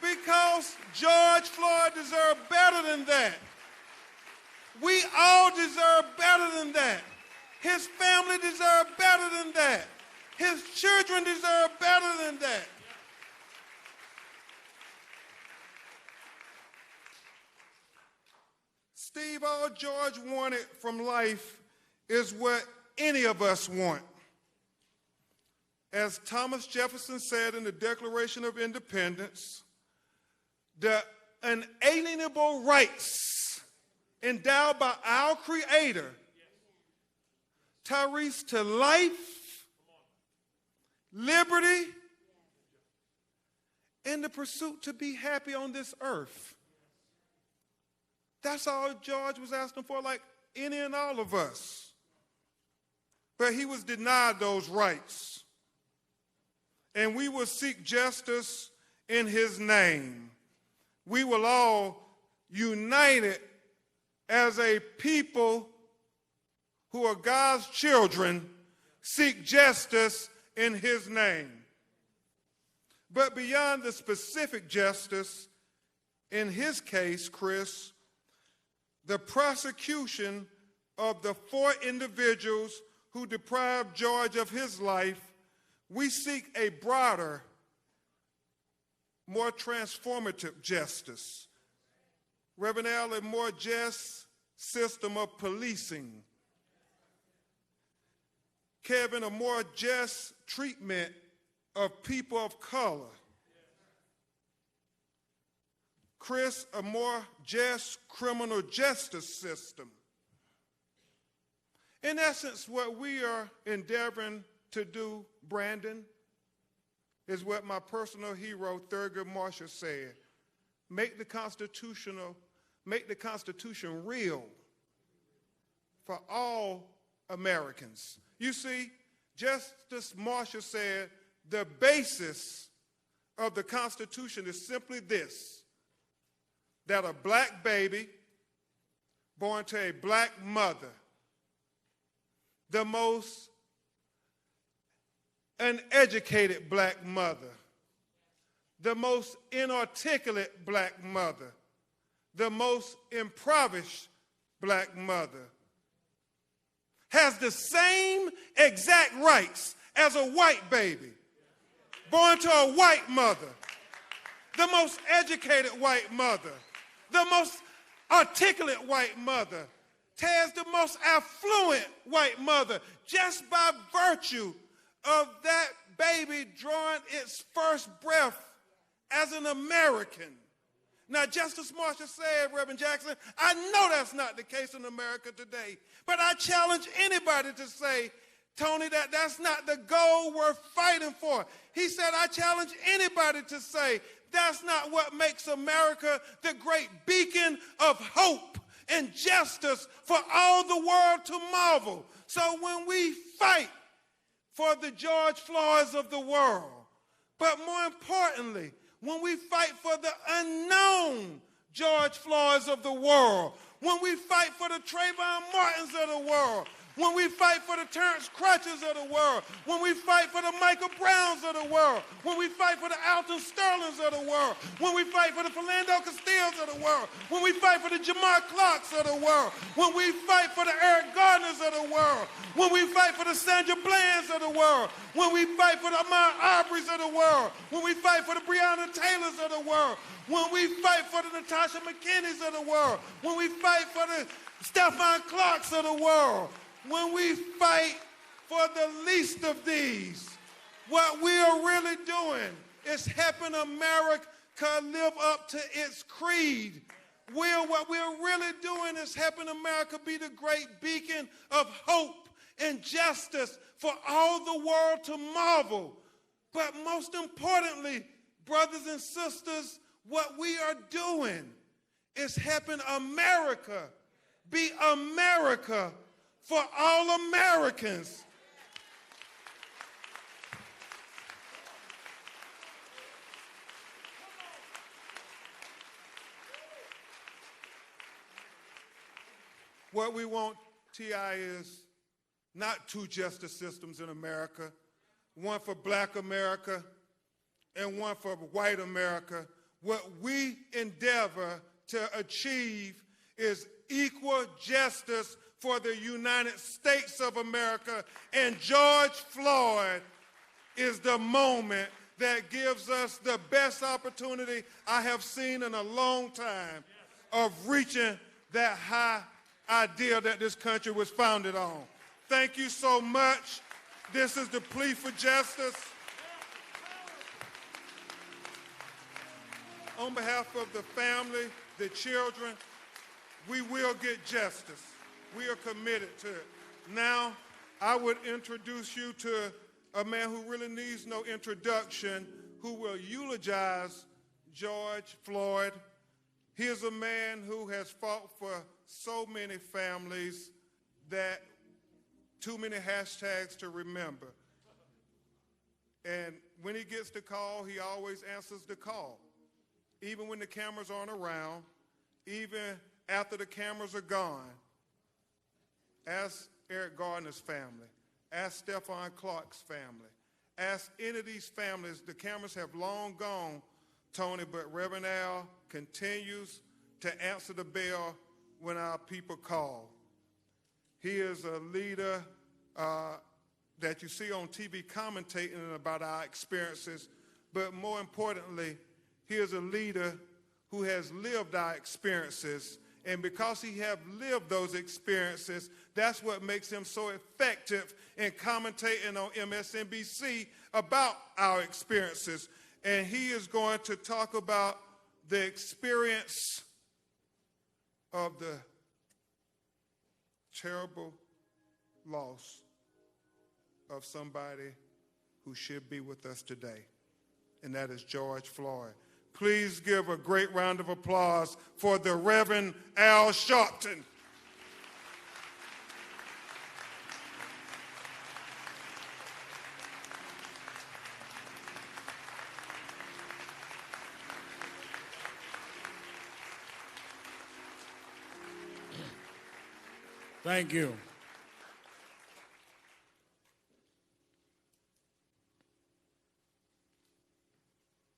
Because George Floyd deserved better than that. We all deserve better than that. His family deserves better than that. His children deserve better than that. Steve, all George wanted from life is what any of us want. As Thomas Jefferson said in the Declaration of Independence, the unalienable rights endowed by our Creator, Tyrese, to life, liberty, and the pursuit to be happy on this earth. That's all George was asking for, like any and all of us. But he was denied those rights. And we will seek justice in his name. We will all, united as a people who are God's children, seek justice in his name. But beyond the specific justice, in his case, Chris, the prosecution of the 4 individuals who deprived George of his life, we seek a broader, more transformative justice. Reverend Al, a more just system of policing. Kevin, a more just treatment of people of color. Chris, a more just criminal justice system. In essence, what we are endeavoring to do, Brandon, is what my personal hero, Thurgood Marshall, said. Make the Constitution real for all Americans. You see, Justice Marshall said the basis of the Constitution is simply this: that a black baby born to a black mother, the most uneducated black mother, the most inarticulate black mother, the most impoverished black mother, has the same exact rights as a white baby born to a white mother, the most educated white mother, the most articulate white mother, has the most affluent white mother, just by virtue of that baby drawing its first breath as an American. Now, Justice Marshall said, Reverend Jackson, I know that's not the case in America today, but I challenge anybody to say, Tony, that's not the goal we're fighting for. He said, I challenge anybody to say, that's not what makes America the great beacon of hope and justice for all the world to marvel. So when we fight for the George Floyds of the world, but more importantly, when we fight for the unknown George Floyds of the world, when we fight for the Trayvon Martins of the world, when we fight for the Terrence Crutches of the world, when we fight for the Michael Browns of the world, when we fight for the Alton Sterlings of the world, when we fight for the Philando Castillos of the world, when we fight for the Jamar Clarks of the world, when we fight for the Eric Gardners of the world, when we fight for the Sandra Blands of the world, when we fight for the Ahmaud Arbery's of the world, when we fight for the Breonna Taylors of the world, when we fight for the Natasha McKinney's of the world, when we fight for the Stephon Clarks of the world, when we fight for the least of these, what we are really doing is helping America live up to its creed. What we're really doing is helping America be the great beacon of hope and justice for all the world to marvel. But most importantly, brothers and sisters, what we are doing is helping America be America for all Americans. What we want, T.I., is not two justice systems in America, one for black America and one for white America. What we endeavor to achieve is equal justice for the United States of America, and George Floyd is the moment that gives us the best opportunity I have seen in a long time of reaching that high ideal that this country was founded on. Thank you so much. This is the plea for justice. On behalf of the family, the children, we will get justice. We are committed to it. Now, I would introduce you to a man who really needs no introduction, who will eulogize George Floyd. He is a man who has fought for so many families that too many hashtags to remember. And when he gets the call, he always answers the call. Even when the cameras aren't around, even after the cameras are gone. Ask Eric Gardner's family. Ask Stephon Clark's family. Ask any of these families. The cameras have long gone, Tony, but Reverend Al continues to answer the bell when our people call. He is a leader that you see on TV commentating about our experiences, but more importantly, he is a leader who has lived our experiences. And because he have lived those experiences, that's what makes him so effective in commentating on MSNBC about our experiences. And he is going to talk about the experience of the terrible loss of somebody who should be with us today, and that is George Floyd. Please give a great round of applause for the Reverend Al Sharpton. Thank you.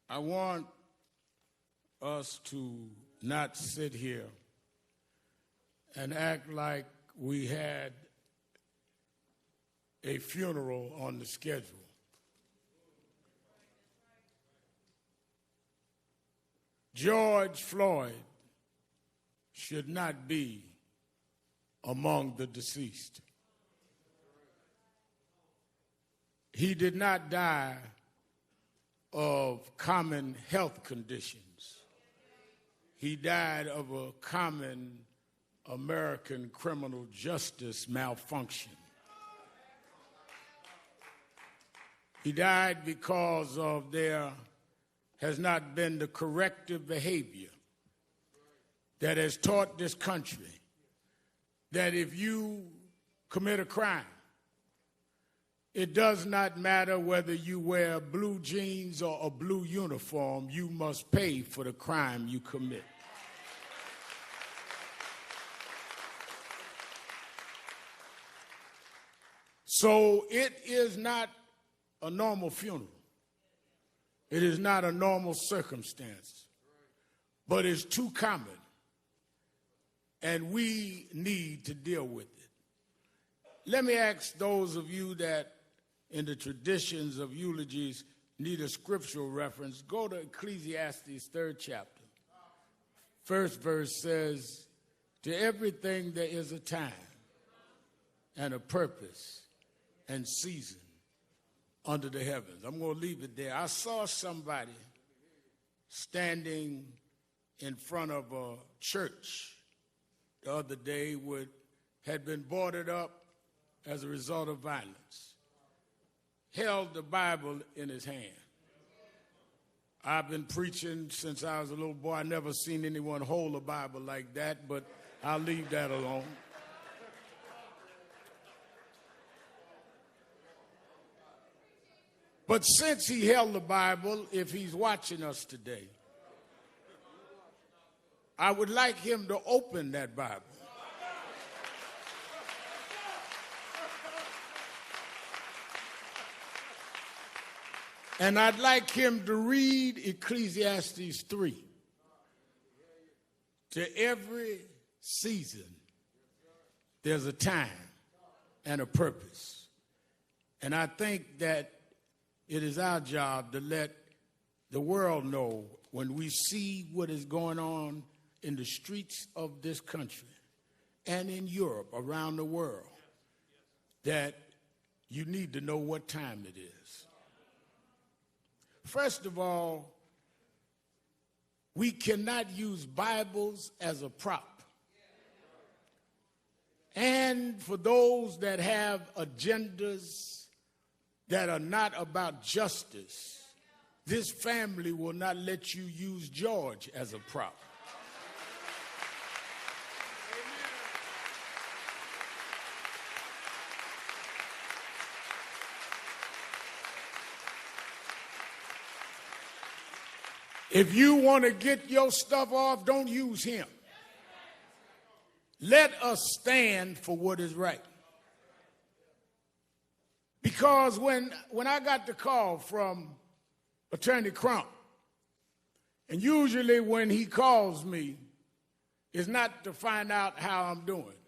I want us to not sit here and act like we had a funeral on the schedule. George Floyd should not be among the deceased. He did not die of common health conditions. He died of a common American criminal justice malfunction. He died because of there has not been the corrective behavior that has taught this country that if you commit a crime, it does not matter whether you wear blue jeans or a blue uniform, you must pay for the crime you commit. So it is not a normal funeral. It is not a normal circumstance, but it's too common, and we need to deal with it. Let me ask those of you that in the traditions of eulogies need a scriptural reference, go to Ecclesiastes 3rd chapter. First verse says, to everything there is a time and a purpose and season under the heavens. I'm going to leave it there. I saw somebody standing in front of a church the other day had been boarded up as a result of violence, held the Bible in his hand. I've been preaching since I was a little boy. I never seen anyone hold a Bible like that, but I'll leave that alone. But since he held the Bible, if he's watching us today, I would like him to open that Bible. And I'd like him to read Ecclesiastes 3. To every season, there's a time and a purpose. And I think that it is our job to let the world know when we see what is going on in the streets of this country and in Europe, around the world, that you need to know what time it is. First of all, we cannot use Bibles as a prop. And for those that have agendas that are not about justice, this family will not let you use George as a prop. If you want to get your stuff off, don't use him. Let us stand for what is right. Because when I got the call from Attorney Crump, and usually when he calls me, it's not to find out how I'm doing.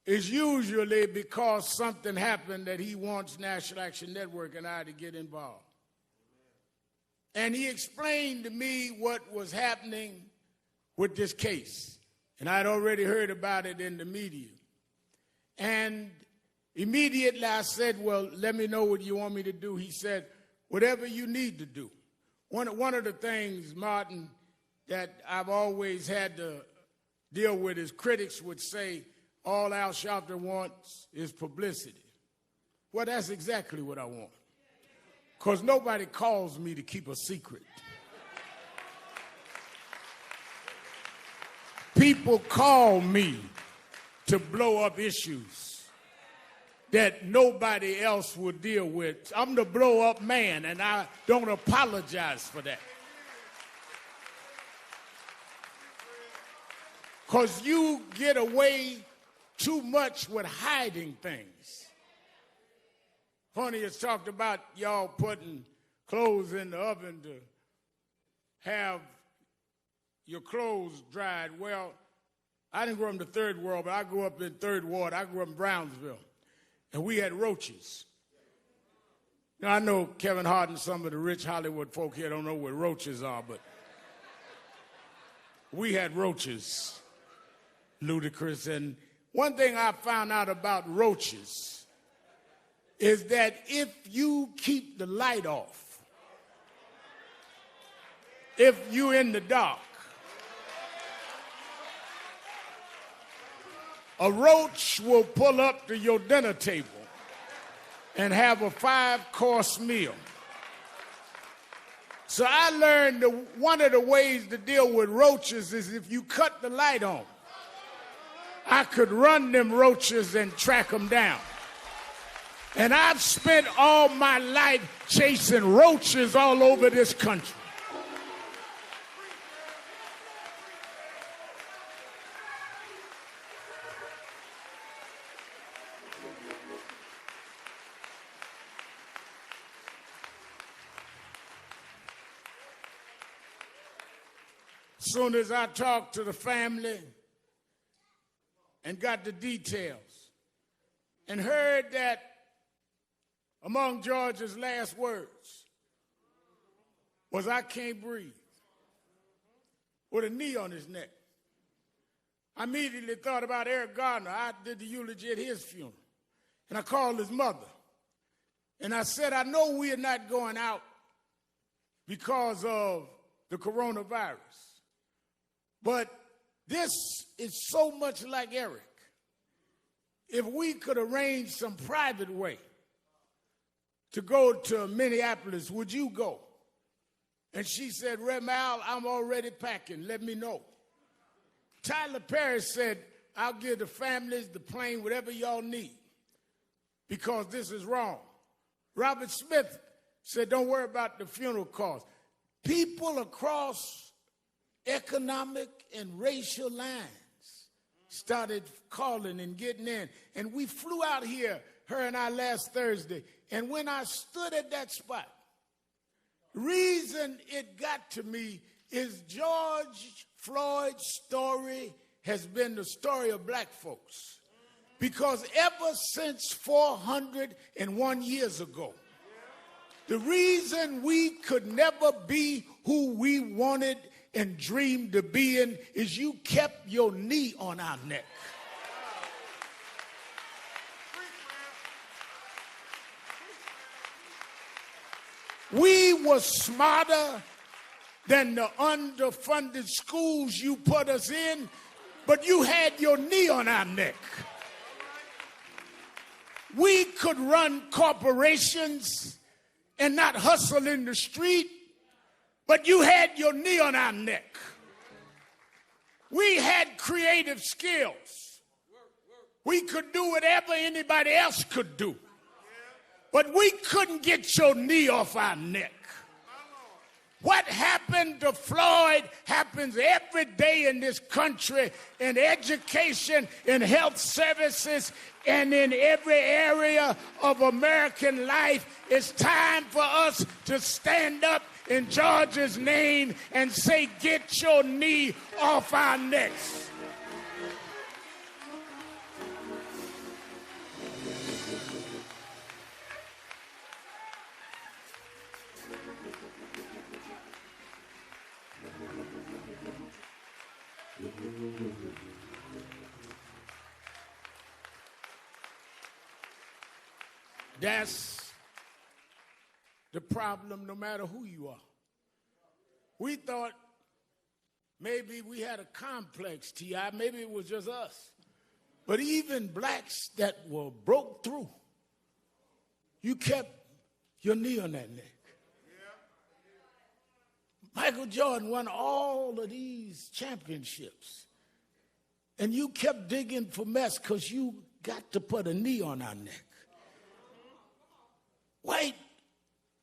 It's usually because something happened that he wants National Action Network and I to get involved. And he explained to me what was happening with this case. And I'd already heard about it in the media. And immediately I said, well, let me know what you want me to do. He said, whatever you need to do. One of the things, Martin, that I've always had to deal with is critics would say, all Al Sharpton wants is publicity. Well, that's exactly what I want. Because nobody calls me to keep a secret. People call me to blow up issues that nobody else will deal with. I'm the blow up man, and I don't apologize for that. Because you get away too much with hiding things. Honey has talked about y'all putting clothes in the oven to have your clothes dried. Well, I didn't grow up in the third world, but I grew up in Third Ward. I grew up in Brownsville, and we had roaches. Now, I know Kevin Hart and some of the rich Hollywood folk here don't know what roaches are, but we had roaches, ludicrous. And one thing I found out about roaches is that if you keep the light off, if you're in the dark, a roach will pull up to your dinner table and have a 5-course meal. So I learned that one of the ways to deal with roaches is if you cut the light on. I could run them roaches and track them down. And I've spent all my life chasing roaches all over this country. Soon as I talked to the family and got the details and heard that among George's last words was, "I can't breathe," with a knee on his neck, I immediately thought about Eric Gardner. I did the eulogy at his funeral. And I called his mother. And I said, "I know we are not going out because of the coronavirus, but this is so much like Eric. If we could arrange some private way to go to Minneapolis, would you go?" And she said, "Reverend Al, I'm already packing. Let me know." Tyler Perry said, "I'll give the families, the plane, whatever y'all need, because this is wrong." Robert Smith said, "Don't worry about the funeral costs." People across economic and racial lines started calling and getting in. And we flew out here, her and I, last Thursday. And when I stood at that spot, the reason it got to me is George Floyd's story has been the story of black folks. Because ever since 401 years ago, the reason we could never be who we wanted and dreamed of being is you kept your knee on our neck. We were smarter than the underfunded schools you put us in, but you had your knee on our neck. We could run corporations and not hustle in the street, but you had your knee on our neck. We had creative skills. We could do whatever anybody else could do, but we couldn't get your knee off our neck. What happened to Floyd happens every day in this country, in education, in health services, and in every area of American life. It's time for us to stand up in George's name and say, "Get your knee off our necks." That's the problem, no matter who you are. We thought maybe we had a complex, T.I., maybe it was just us. But even blacks that were broke through, you kept your knee on that neck. Michael Jordan won all of these championships, and you kept digging for mess because you got to put a knee on our neck. White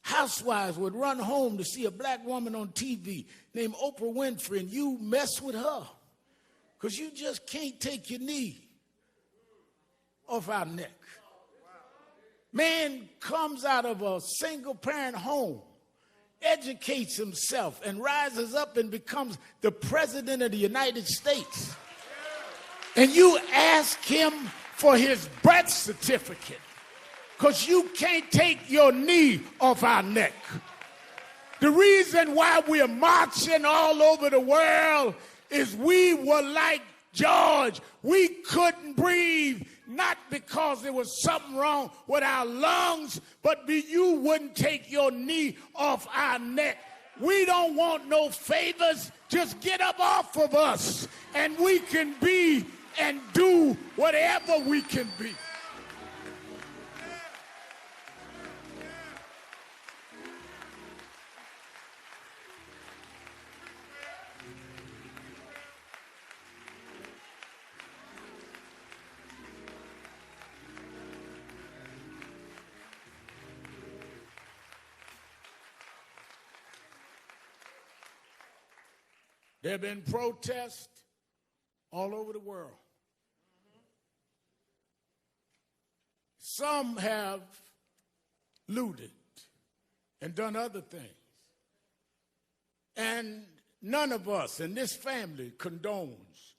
housewives would run home to see a black woman on TV named Oprah Winfrey, and you mess with her because you just can't take your knee off our neck. Man comes out of a single-parent home, educates himself, and rises up and becomes the president of the United States. And you ask him for his birth certificate because you can't take your knee off our neck. The reason why we're marching all over the world is we were like George. We couldn't breathe, not because there was something wrong with our lungs, but you wouldn't take your knee off our neck. We don't want no favors. Just get up off of us, and we can be and do whatever we can be. There have been protests all over the world. Some have looted and done other things. And none of us in this family condones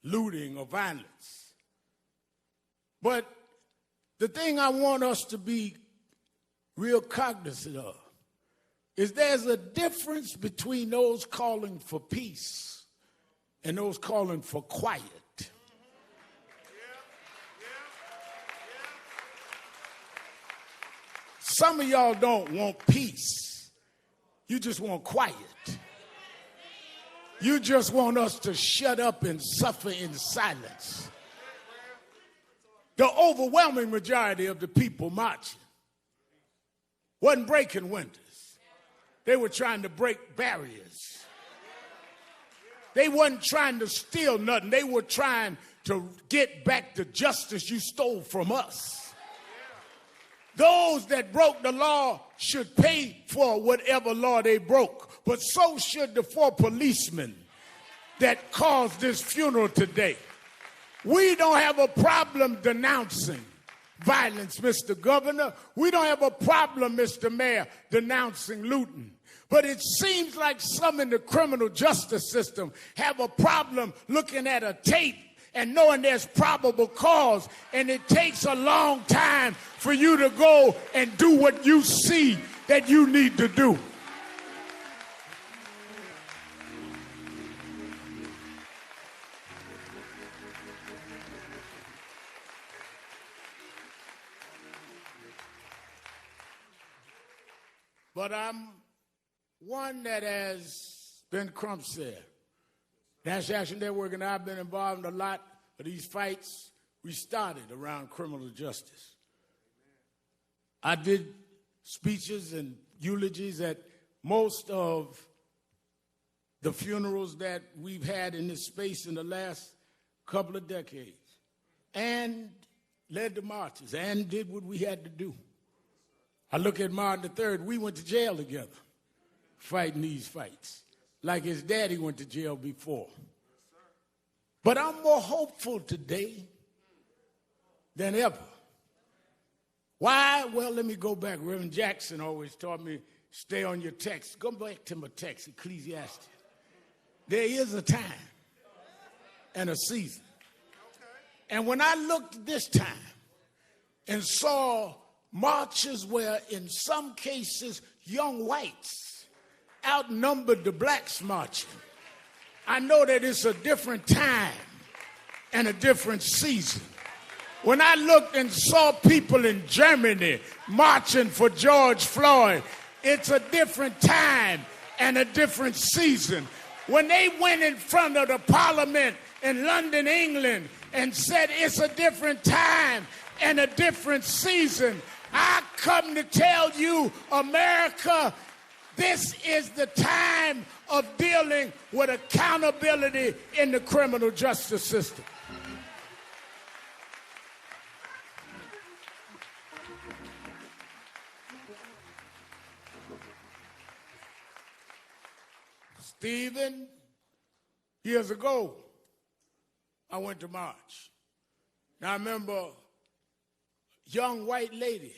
looting or violence. But the thing I want us to be real cognizant of is there's a difference between those calling for peace and those calling for quiet. Some of y'all don't want peace. You just want quiet. You just want us to shut up and suffer in silence. The overwhelming majority of the people marching wasn't breaking windows. They were trying to break barriers. They wasn't trying to steal nothing. They were trying to get back the justice you stole from us. Those that broke the law should pay for whatever law they broke, but so should the 4 policemen that caused this funeral today. We don't have a problem denouncing violence, Mr. Governor. We don't have a problem, Mr. Mayor, denouncing looting. But it seems like some in the criminal justice system have a problem looking at a tape and knowing there's probable cause, and it takes a long time for you to go and do what you see that you need to do. But I'm one that, as Ben Crump said, National Action Network and I have been involved in a lot of these fights we started around criminal justice. I did speeches and eulogies at most of the funerals that we've had in this space in the last couple of decades, and led the marches and did what we had to do. I look at Martin III, we went to jail together fighting these fights, like his daddy went to jail before. But I'm more hopeful today than ever. Why? Well, let me go back. Reverend Jackson always taught me, stay on your text. Go back to my text, Ecclesiastes. There is a time and a season. And when I looked this time and saw marches where in some cases young whites outnumbered the blacks marching, I know that it's a different time and a different season. When I looked and saw people in Germany marching for George Floyd, it's a different time and a different season. When they went in front of the Parliament in London, England, and said it's a different time and a different season, I come to tell you, America, this is the time of dealing with accountability in the criminal justice system. Stephen, years ago, I went to march. Now I remember a young white lady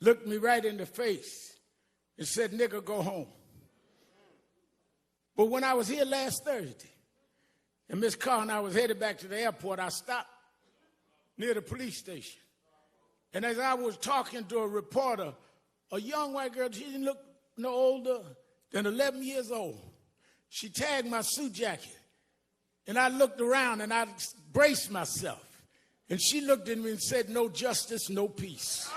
looked me right in the face and said, "Nigga, go home." But when I was here last Thursday, and Miss Carr and I was headed back to the airport, I stopped near the police station. And as I was talking to a reporter, a young white girl, she didn't look no older than 11 years old. She tagged my suit jacket. And I looked around and I braced myself. And she looked at me and said, "No justice, no peace."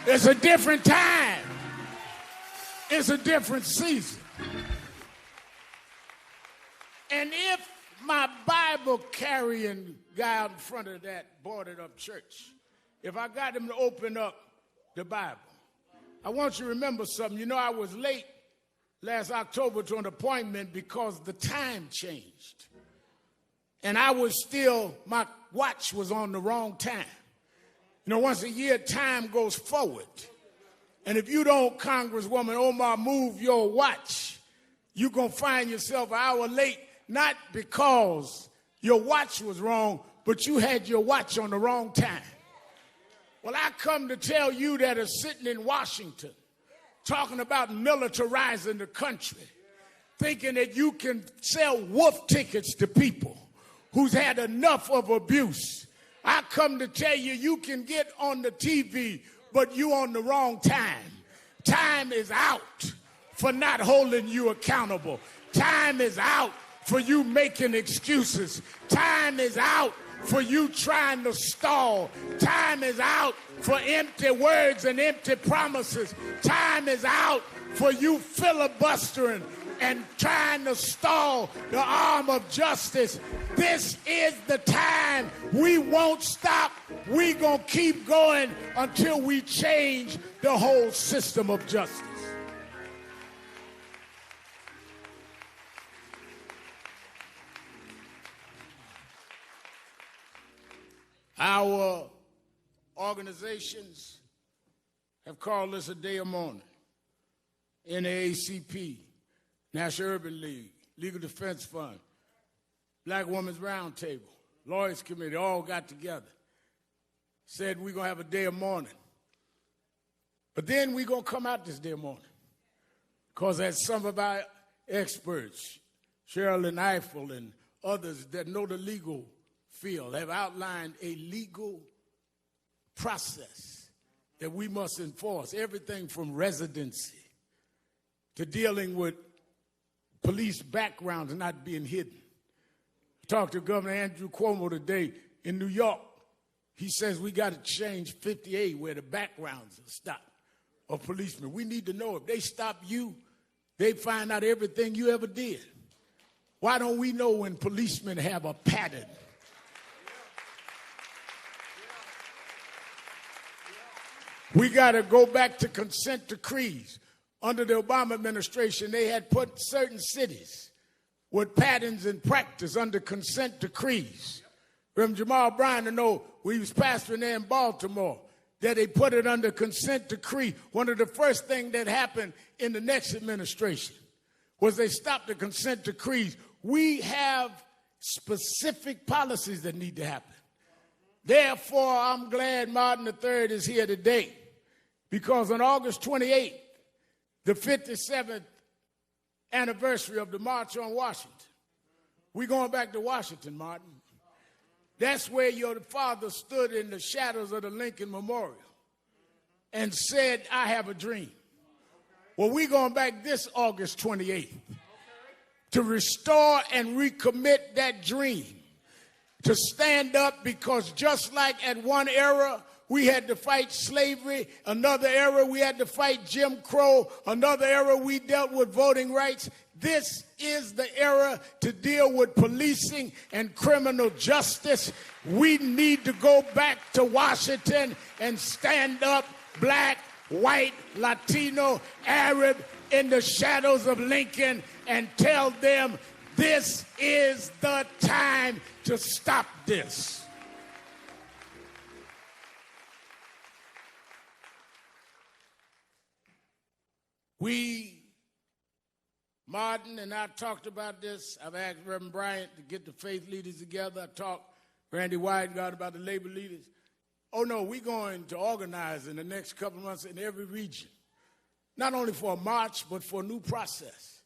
It's a different time. It's a different season. And if my Bible carrying guy out in front of that boarded up church, if I got him to open up the Bible, I want you to remember something. You know, I was late last October to an appointment because the time changed. And I was still, my watch was on the wrong time. You know, once a year, time goes forward. And if you don't, Congresswoman Omar, move your watch, you're going to find yourself an hour late, not because your watch was wrong, but you had your watch on the wrong time. Well, I come to tell you that are sitting in Washington talking about militarizing the country, thinking that you can sell wolf tickets to people who's had enough of abuse. I come to tell you, you can get on the TV, but you on the wrong time. Time is out for not holding you accountable. Time is out for you making excuses. Time is out for you trying to stall. Time is out for empty words and empty promises. Time is out for you filibustering and trying to stall the arm of justice. This is the time. We won't stop. We're going to keep going until we change the whole system of justice. Our organizations have called this a day of mourning. NAACP, National Urban League, Legal Defense Fund, Black Women's Roundtable, Lawyers Committee, all got together, said we're going to have a day of mourning. But then we're going to come out this day of mourning. Because as some of our experts, Sherilyn Eiffel and others that know the legal field, have outlined a legal process that we must enforce. Everything from residency to dealing with police backgrounds not being hidden. I talked to Governor Andrew Cuomo today in New York. He says we got to change 58 where the backgrounds are stopped of policemen. We need to know if they stop you, they find out everything you ever did. Why don't we know when policemen have a pattern? We got to go back to consent decrees. Under the Obama administration, they had put certain cities with patterns and practice under consent decrees. Reverend Jamal Bryan, I know we was pastoring there in Baltimore, that they put it under consent decree. One of the first things that happened in the next administration was they stopped the consent decrees. We have specific policies that need to happen. Therefore, I'm glad Martin III is here today, because on August 28th, the 57th anniversary of the March on Washington, we're going back to Washington, Martin. That's where your father stood in the shadows of the Lincoln Memorial and said, I have a dream. Well, we're going back this August 28th to restore and recommit that dream, to stand up, because just like at one era, we had to fight slavery. Another era, we had to fight Jim Crow. Another era, we dealt with voting rights. This is the era to deal with policing and criminal justice. We need to go back to Washington and stand up, black, white, Latino, Arab, in the shadows of Lincoln, and tell them this is the time to stop this. Martin and I talked about this. I've asked Reverend Bryant to get the faith leaders together. I talked Randy Weidengard about the labor leaders. Oh no, we're going to organize in the next couple of months in every region, not only for a march, but for a new process.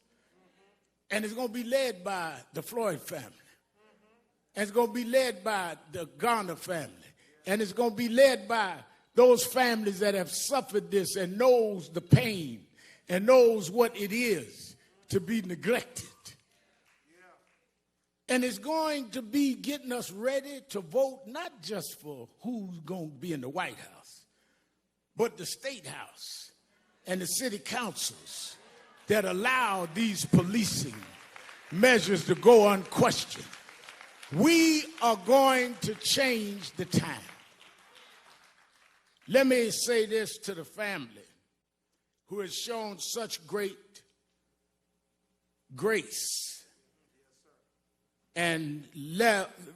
And it's going to be led by the Floyd family. And it's going to be led by the Garner family. And it's going to be led by those families that have suffered this and knows the pain and knows what it is to be neglected. And it's going to be getting us ready to vote not just for who's going to be in the White House, but the State House and the city councils that allow these policing measures to go unquestioned. We are going to change the time. Let me say this to the family who has shown such great grace and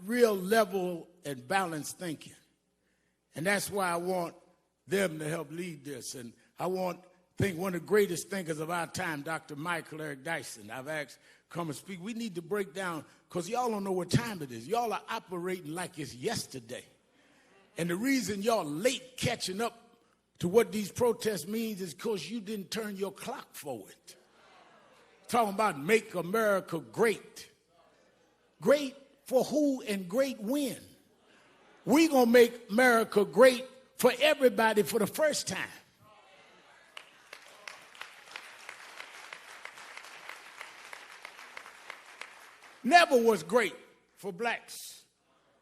real level and balanced thinking. And that's why I want them to help lead this. And I want, one of the greatest thinkers of our time, Dr. Michael Eric Dyson, I've asked come and speak. We need to break down, because y'all don't know what time it is. Y'all are operating like it's yesterday. And the reason y'all late catching up to what these protests means is because you didn't turn your clock forward. Talking about make America great. Great for who and great when? We gonna make America great for everybody for the first time. Never was great for blacks.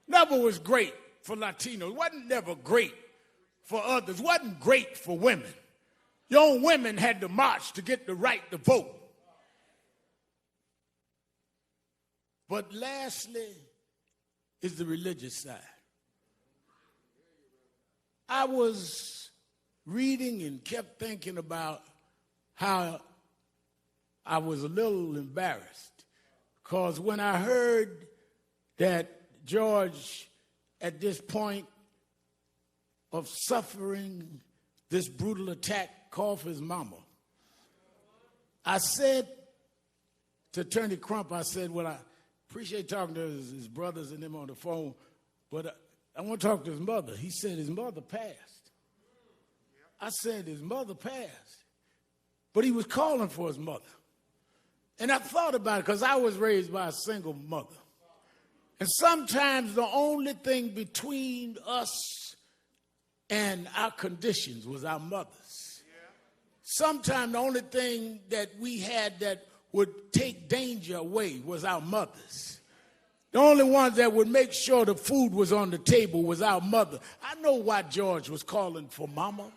Never was great for Latinos. Wasn't never great for others. Wasn't great for women. Your own women had to march to get the right to vote. But lastly is the religious side. I was reading and kept thinking about how I was a little embarrassed because when I heard that George, at this point of suffering this brutal attack, called for his mama, I said to Attorney Crump, I said, well, I appreciate talking to his brothers and them on the phone, but I want to talk to his mother. He said his mother passed. I said his mother passed, but he was calling for his mother. And I thought about it because I was raised by a single mother. And sometimes the only thing between us and our conditions was our mothers. Sometimes the only thing that we had that would take danger away was our mothers. The only ones that would make sure the food was on the table was our mother. I know why George was calling for mama.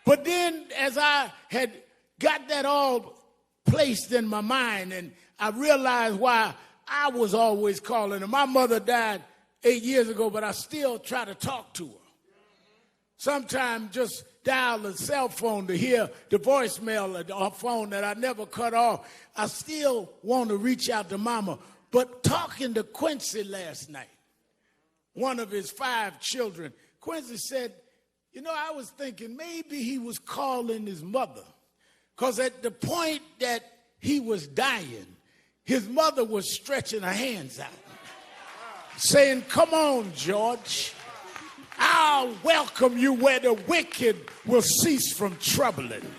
But then as I had got that all placed in my mind and I realized why I was always calling her. My mother died 8 years ago, but I still try to talk to her. Sometimes just dial a cell phone to hear the voicemail of her phone that I never cut off. I still want to reach out to mama. But talking to Quincy last night, one of his 5 children, Quincy said, you know, I was thinking maybe he was calling his mother because at the point that he was dying, his mother was stretching her hands out, saying, come on, George. I'll welcome you where the wicked will cease from troubling,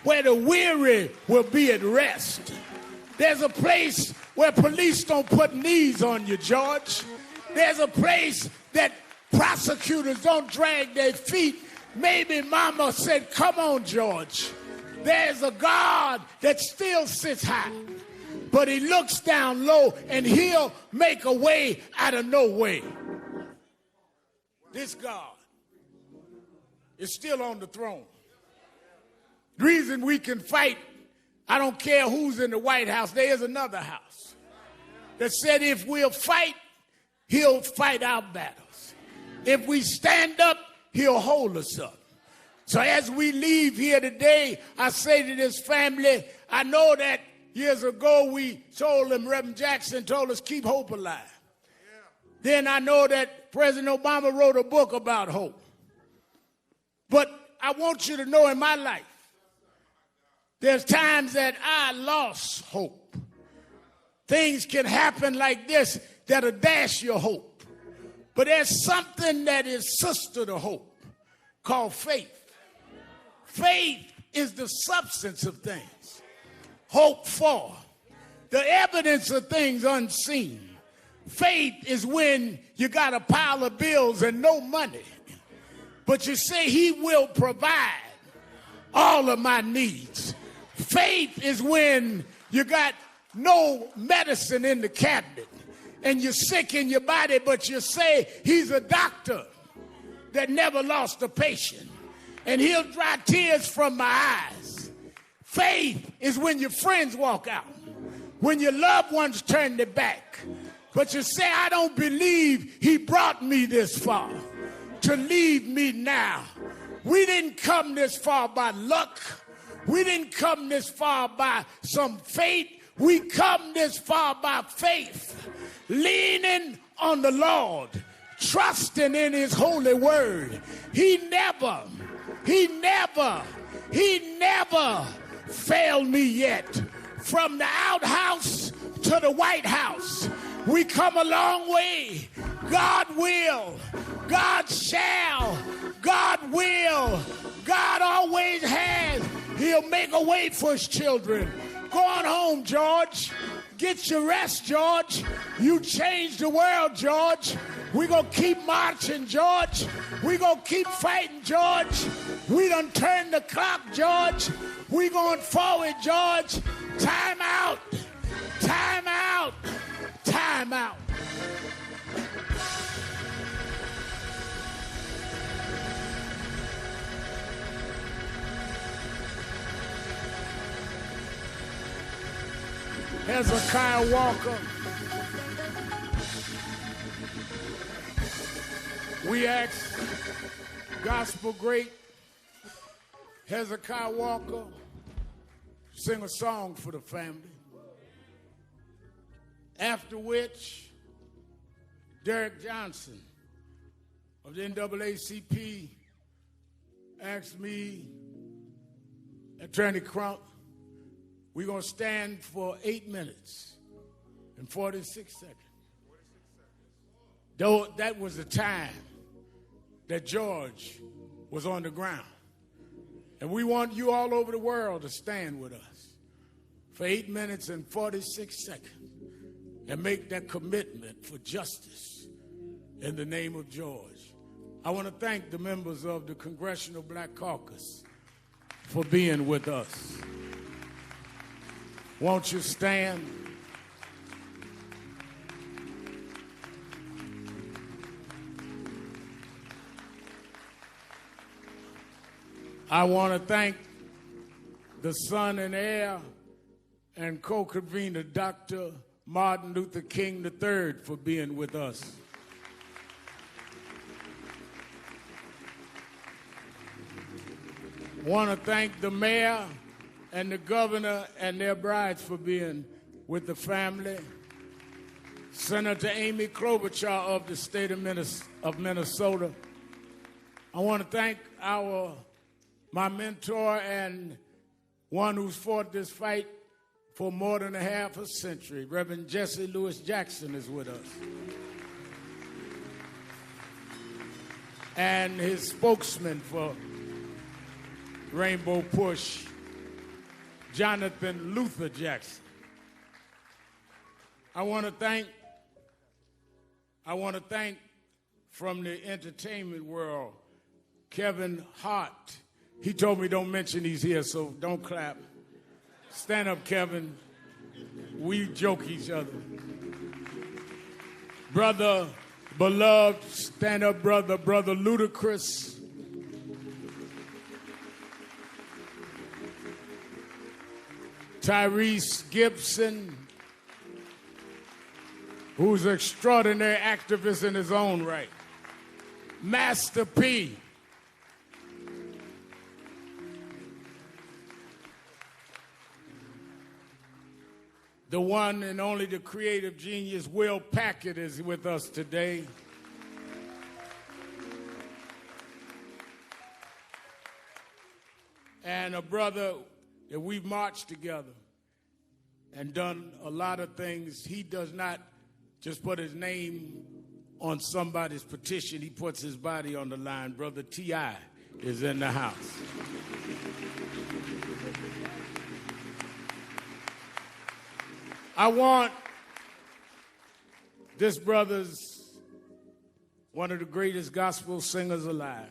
where the weary will be at rest. There's a place where police don't put knees on you, George. There's a place that prosecutors don't drag their feet. Maybe mama said, come on, George. There's a God that still sits high, but he looks down low and he'll make a way out of no way. This God is still on the throne. The reason we can fight, I don't care who's in the White House, there is another house that said if we'll fight, he'll fight our battles. If we stand up, he'll hold us up. So as we leave here today, I say to this family, I know that years ago we told them, Reverend Jackson told us, keep hope alive. Then I know that President Obama wrote a book about hope. But I want you to know in my life, there's times that I lost hope. Things can happen like this that'll dash your hope. But there's something that is sister to hope called faith. Faith is the substance of things hoped for, the evidence of things unseen. Faith is when you got a pile of bills and no money, but you say he will provide all of my needs. Faith is when you got no medicine in the cabinet and you're sick in your body, but you say he's a doctor that never lost a patient and he'll dry tears from my eyes. Faith is when your friends walk out, when your loved ones turn their back, but you say, I don't believe he brought me this far to leave me now. We didn't come this far by luck. We didn't come this far by some fate. We come this far by faith, leaning on the Lord, trusting in his holy word. He never failed me yet. From the outhouse to the White House, We come a long way. God will. God shall. God will. God always has. He'll make a way for his children. Go on home, George. Get your rest, George. You changed the world, George. We're going to keep marching, George. We're going to keep fighting, George. We done turned the clock, George. We're going forward, George. Time out. Time out. Time out. Hezekiah Walker. We ask gospel great Hezekiah Walker sing a song for the family. After which, Derek Johnson of the NAACP asked me, Attorney Crump, we're going to stand for 8 minutes and 46 seconds. Though that was the time that George was on the ground. And we want you all over the world to stand with us for 8 minutes and 46 seconds and make that commitment for justice in the name of George. I want to thank the members of the Congressional Black Caucus for being with us. Won't you stand? I want to thank the son and heir and co-convener, Dr. Martin Luther King III, for being with us. Want to thank the mayor and the governor and their brides for being with the family. Senator Amy Klobuchar of the state of Minnesota. I want to thank my mentor and one who's fought this fight for more than a half a century. Reverend Jesse Lewis Jackson is with us. And his spokesman for Rainbow Push, Jonathan Luther Jackson. I want to thank from the entertainment world, Kevin Hart. He told me don't mention he's here, so don't clap. Stand up, Kevin. We joke each other. Brother, beloved, stand up, brother Ludacris. Tyrese Gibson, who's an extraordinary activist in his own right. Master P. The one and only the creative genius, Will Packard, is with us today. And a brother that we've marched together and done a lot of things. He does not just put his name on somebody's petition. He puts his body on the line. Brother T.I. is in the house. I want this brother's one of the greatest gospel singers alive.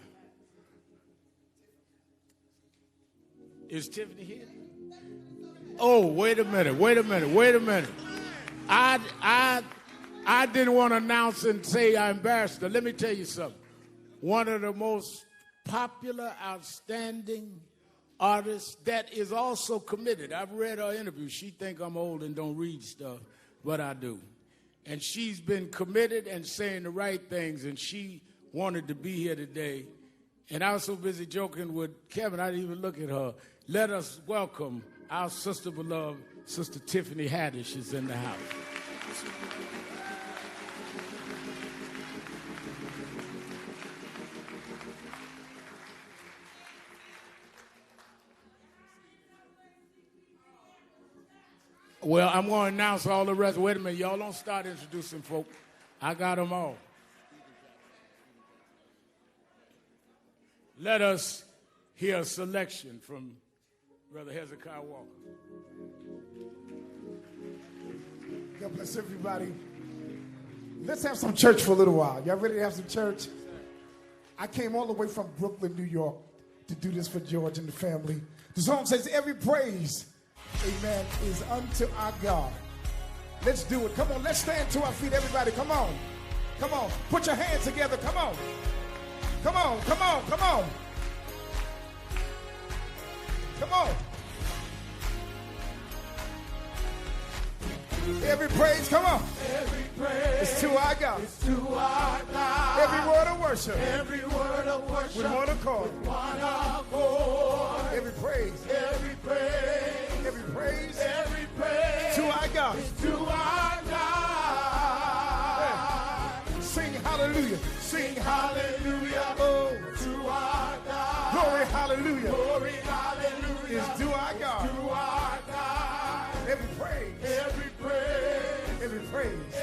Is Tiffany here? Oh, wait a minute. I didn't want to announce and say I embarrassed her. Let me tell you something. One of the most popular, outstanding artists that is also committed. I've read her interview. She think I'm old and don't read stuff, but I do. And she's been committed and saying the right things, and she wanted to be here today. And I was so busy joking with Kevin, I didn't even look at her. Let us welcome our sister beloved, Sister Tiffany Haddish is in the house. Well, I'm going to announce all the rest. Wait a minute. Y'all don't start introducing folk. I got them all. Let us hear a selection from Brother Hezekiah Walker. God bless everybody. Let's have some church for a little while. Y'all ready to have some church? I came all the way from Brooklyn, New York, to do this for George and the family. The song says, every praise, amen, is unto our God. Let's do it. Come on, let's stand to our feet, everybody. Come on. Come on. Put your hands together. Come on. Come on, come on, come on. Come on. Every praise, come on. Every praise is to our God. Is to our God. Every word of worship. Every word of worship. With one accord. With one accord. Every praise. Every praise. Every praise. Every praise. To our God. Is to our God. Yeah. Sing hallelujah. Sing hallelujah. Oh. To our God. Glory hallelujah. Glory hallelujah. Is to our God. To our God. Every praise. Every praise. Every praise.